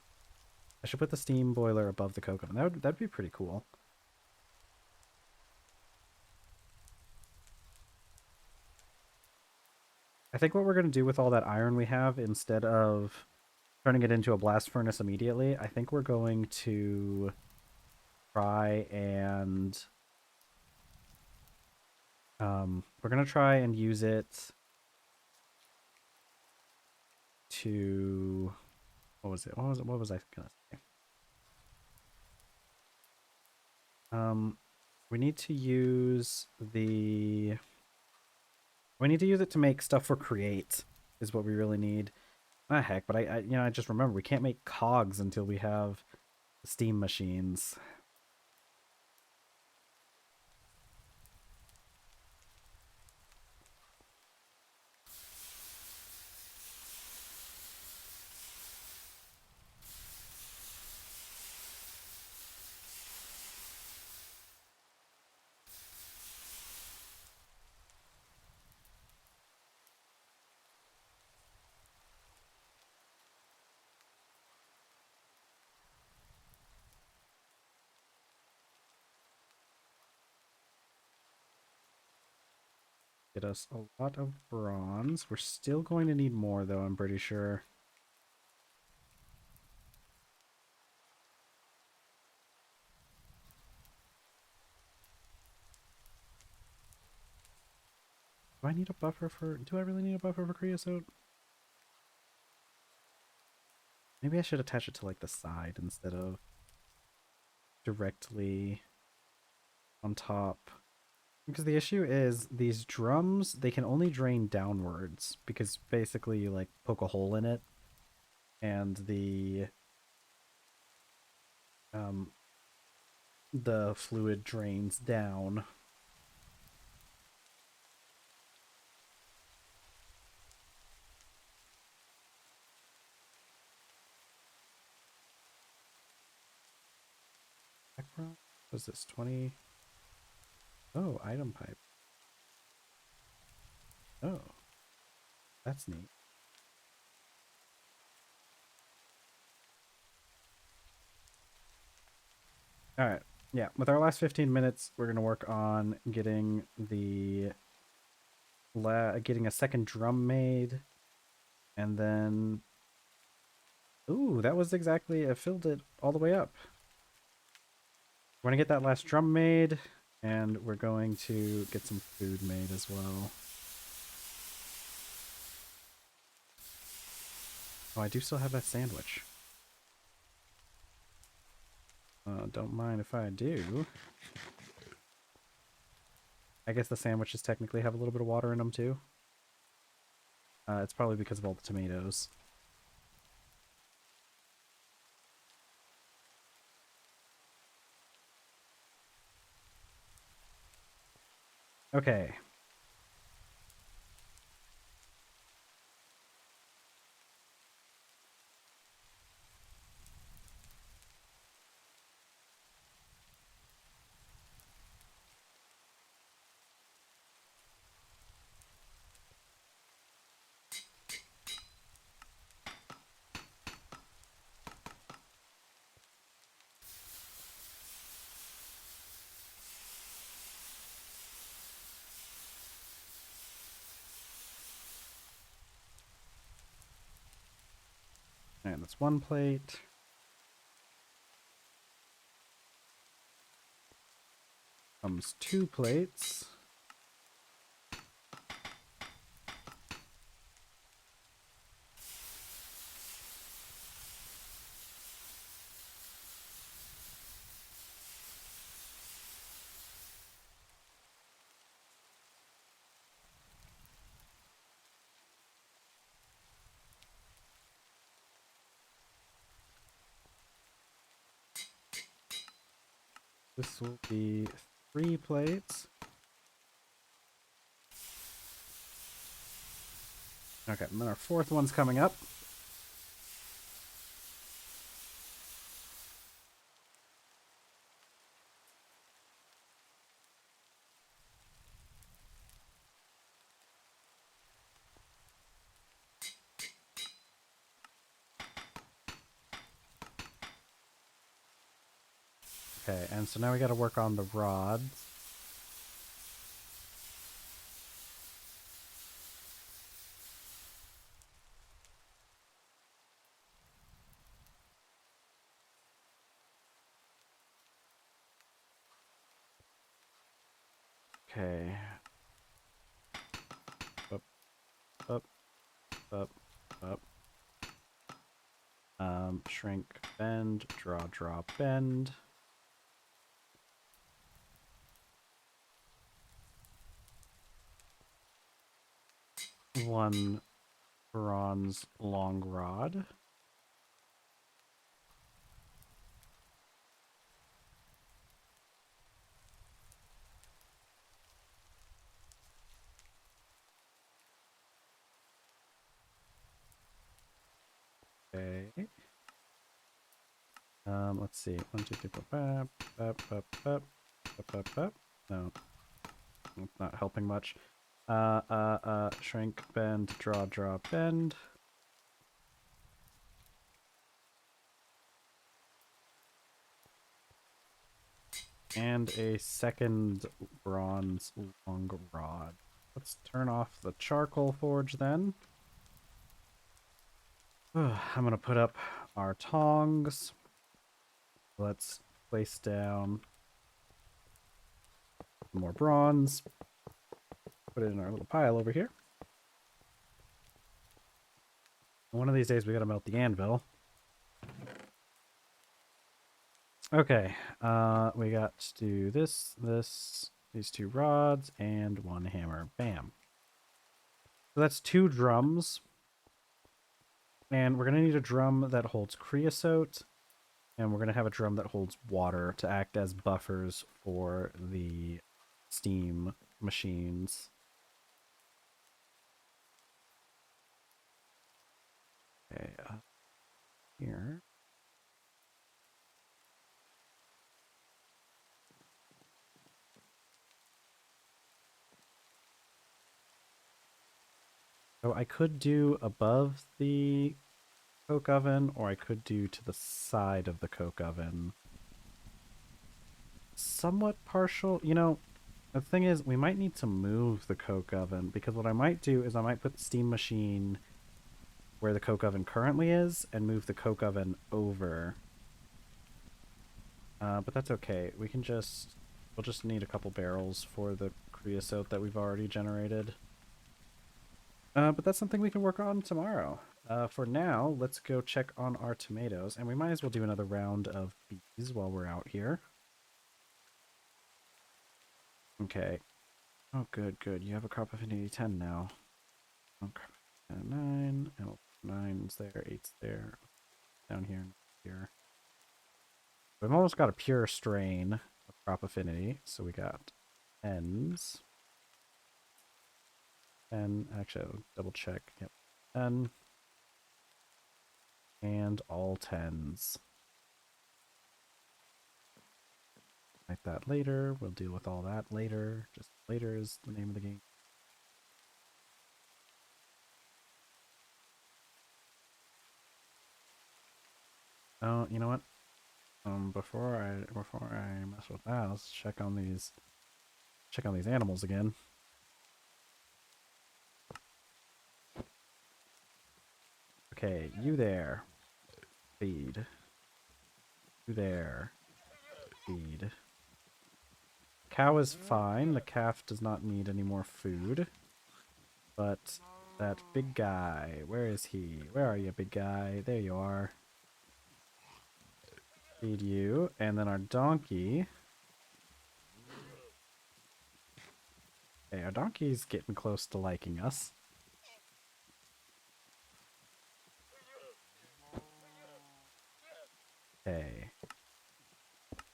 I should put the steam boiler above the coke oven. That'd be pretty cool. I think what we're gonna do with all that iron we have, instead of turning it into a blast furnace immediately, I think we're going to try and we're gonna try and use it to what was it? What was I gonna say? We need to use the we need to use it to make stuff for create is what we really need. Ah heck, but I just remember we can't make cogs until we have steam machines. Get us a lot of bronze. We're still going to need more though, I'm pretty sure. Do I need a buffer for... Do I really need a buffer for creosote? Maybe I should attach it to, like, the side instead of directly on top. Because the issue is, these drums, they can only drain downwards. Because basically you, like, poke a hole in it. And the fluid drains down. What is this? 20? Oh, item pipe. Oh, that's neat. All right. Yeah, with our last 15 minutes, we're going to work on getting getting a second drum made, and then ooh, that was exactly it filled it all the way up. We're going to get that last drum made, and we're going to get some food made as well. Oh, I do still have that sandwich. Don't mind if I do. I guess the sandwiches technically have a little bit of water in them too. It's probably because of all the tomatoes. Okay. And that's one plate. Comes two plates. This will be 3 plates. Okay, and then our fourth one's coming up. Okay, and so now we got to work on the rods. Okay. Up, up, up, up. Shrink, bend, draw, bend. One bronze long rod. Okay. Let's see. 1, 2, 3, 4, 5, up. No, it's not helping much. Shrink, bend, draw, bend. And a second bronze long rod. Let's turn off the charcoal forge then. I'm gonna put up our tongs. Let's place down more bronze. Put it in our little pile over here. One of these days we gotta melt the anvil. Okay, we got to do this, these 2 rods, and 1 hammer. Bam. So that's 2 drums. And we're gonna need a drum that holds creosote, and we're gonna have a drum that holds water to act as buffers for the steam machines. Okay, here. So I could do above the coke oven, or I could do to the side of the coke oven. Somewhat partial. You know, the thing is, we might need to move the coke oven, because what I might do is I might put the steam machine where the coke oven currently is and move the coke oven over. But that's okay. We'll just need a couple barrels for the creosote that we've already generated. But that's something we can work on tomorrow. For now, let's go check on our tomatoes, and we might as well do another round of bees while we're out here. Okay. Oh, good. You have a crop affinity 10 now. Oh, crop affinity 9, and 9's there, 8's there, down here and here. We've almost got a pure strain of crop affinity, so we got 10s. And actually, I'll double check. Yep. 10. And all 10s. Write that later. We'll deal with all that later. Just later is the name of the game. Oh, you know what? Before I mess with that, let's check on these animals again. Okay, you there. Feed. You there. Feed. Cow is fine. The calf does not need any more food. But that big guy, where is he? Where are you, big guy? There you are. Feed you. And then our donkey. Okay, our donkey's getting close to liking us. Okay.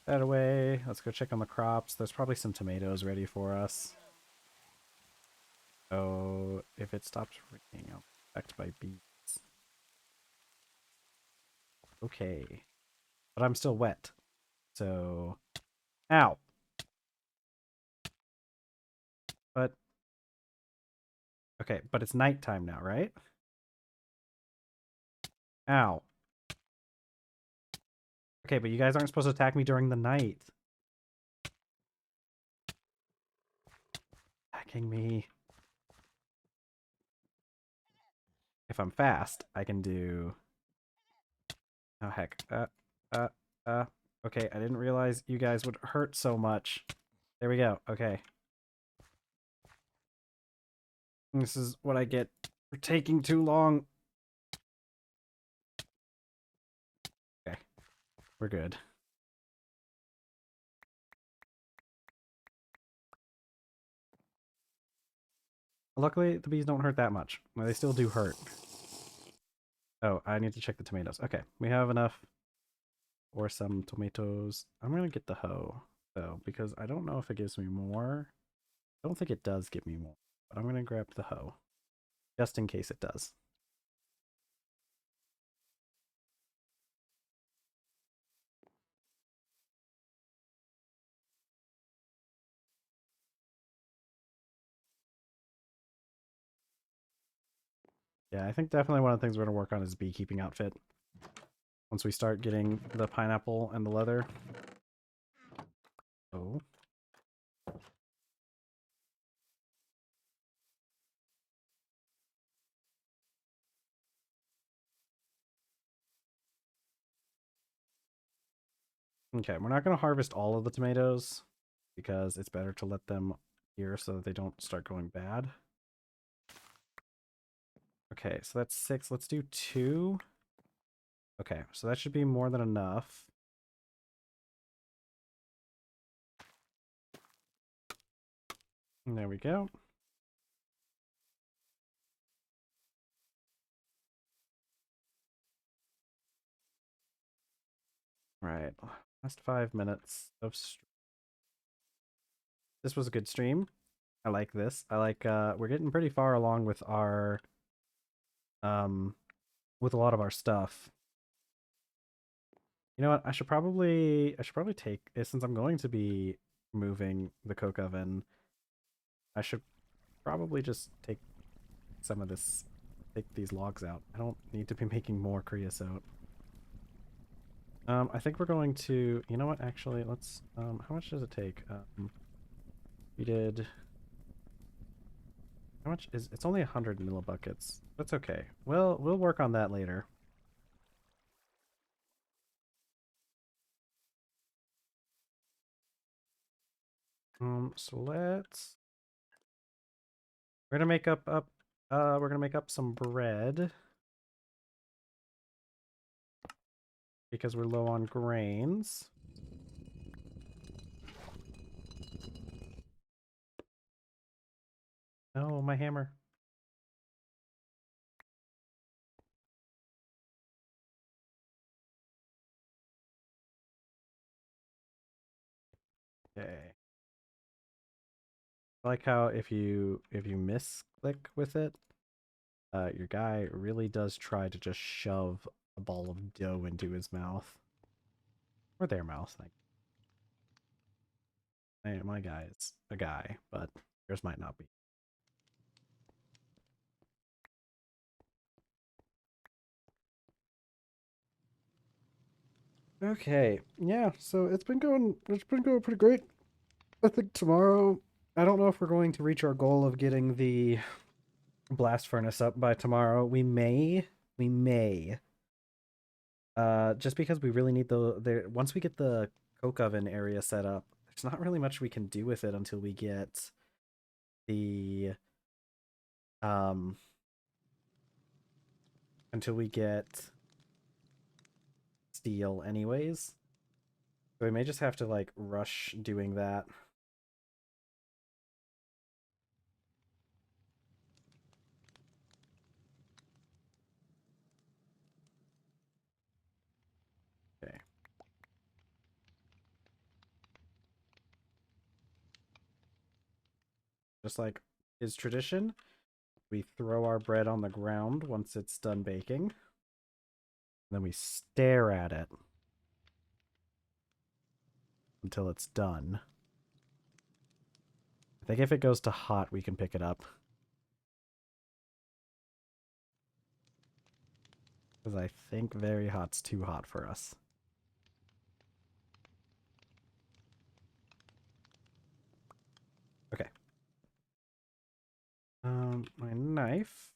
That away. Let's go check on the crops. There's probably some tomatoes ready for us. Oh, if it stops ringing. Attacked by bees. Okay. But I'm still wet. So... Ow! But... Okay, but it's nighttime now, right? Ow. Okay, but you guys aren't supposed to attack me during the night. Attacking me. If I'm fast, I can do... Oh, heck. Okay, I didn't realize you guys would hurt so much. There we go. Okay. This is what I get for taking too long. Okay. We're good. Luckily, the bees don't hurt that much. Well, they still do hurt. Oh, I need to check the tomatoes. Okay, we have enough for some tomatoes. I'm going to get the hoe, though, because I don't know if it gives me more. I don't think it does give me more, but I'm going to grab the hoe, just in case it does. Yeah, I think definitely one of the things we're going to work on is beekeeping outfit. Once we start getting the pineapple and the leather. Oh. Okay, we're not going to harvest all of the tomatoes because it's better to let them here so that they don't start going bad. Okay, so that's 6. Let's do 2. Okay, so that should be more than enough. And there we go. Right, last 5 minutes of this was a good stream. I like this. I like we're getting pretty far along with our with a lot of our stuff. You know what? I should probably take since I'm going to be moving the coke oven. I should probably just take some of this, take these logs out. I don't need to be making more creosote. I think we're going to, you know what, actually, let's, how much does it take? We did, how much is, it's only 100 millibuckets. That's okay. We'll work on that later. So we're gonna make we're gonna make up some bread. Because we're low on grains. Oh, my hammer. Okay. I like how if you misclick with it, your guy really does try to just shove a ball of dough into his mouth. Or their mouth. Like, hey, my guy is a guy, but yours might not be. Okay, yeah, so it's been going pretty great. I think tomorrow, I don't know if we're going to reach our goal of getting the blast furnace up by tomorrow. We may. Just because we really need the once we get the coke oven area set up, there's not really much we can do with it until we get the um until we get steel anyways. So we may just have to like rush doing that. Okay. Just like is tradition, We throw our bread on the ground once it's done baking. Then we stare at it until it's done. I think if it goes to hot, we can pick it up. Because I think very hot's too hot for us. Okay. My knife.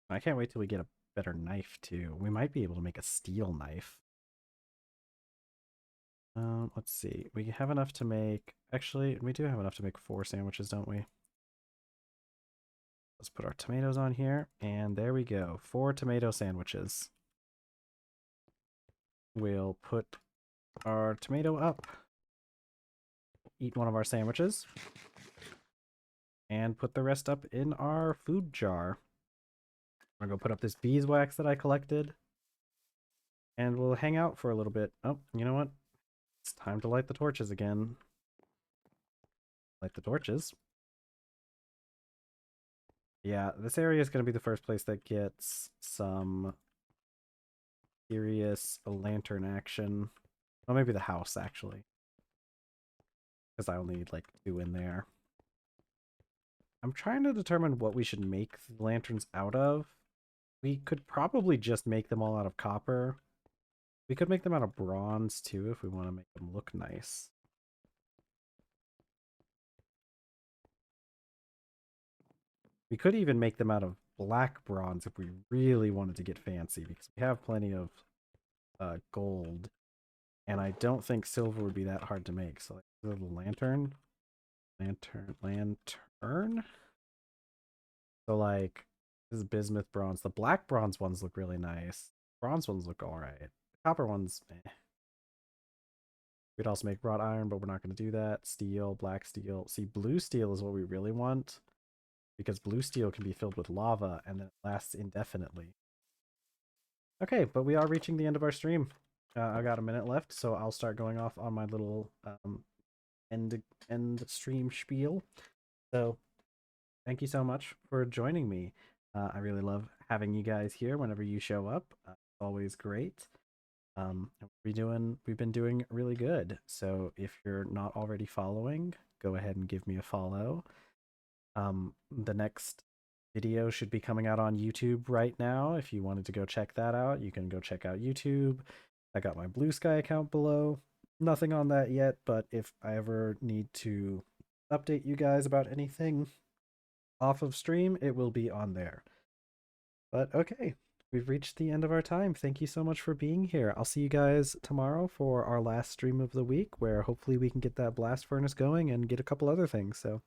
I can't wait till we get a better knife too. We might be able to make a steel knife. Let's see. We have enough to make... Actually, we do have enough to make 4 sandwiches, don't we? Let's put our tomatoes on here, and there we go. 4 tomato sandwiches. We'll put our tomato up. Eat one of our sandwiches. And put the rest up in our food jar. I'm gonna go put up this beeswax that I collected. And we'll hang out for a little bit. Oh, you know what? It's time to light the torches again. Light the torches. Yeah, this area is going to be the first place that gets some serious lantern action. Well, maybe the house, actually. Because I only need, like, 2 in there. I'm trying to determine what we should make the lanterns out of. We could probably just make them all out of copper. We could make them out of bronze, too, if we want to make them look nice. We could even make them out of black bronze if we really wanted to get fancy, because we have plenty of gold. And I don't think silver would be that hard to make. So, like, a little lantern. Lantern? So, like, this is bismuth bronze. The black bronze ones look really nice. Bronze ones look alright. The copper ones, eh. We'd also make wrought iron, but we're not going to do that. Steel, black steel. See, blue steel is what we really want, because blue steel can be filled with lava and then it lasts indefinitely. Okay, but we are reaching the end of our stream. I got a minute left, so I'll start going off on my little end stream spiel. So thank you so much for joining me. I really love having you guys here whenever you show up. It's always great. We've been doing really good. So if you're not already following, go ahead and give me a follow. The next video should be coming out on YouTube right now. If you wanted to go check that out, you can go check out YouTube. I got my Blue Sky account below. Nothing on that yet, but if I ever need to update you guys about anything off of stream, it will be on there. But okay, we've reached the end of our time. Thank you so much for being here. I'll see you guys tomorrow for our last stream of the week, where hopefully we can get that blast furnace going and get a couple other things. So,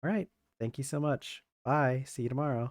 all right, thank you so much. Bye. See you tomorrow.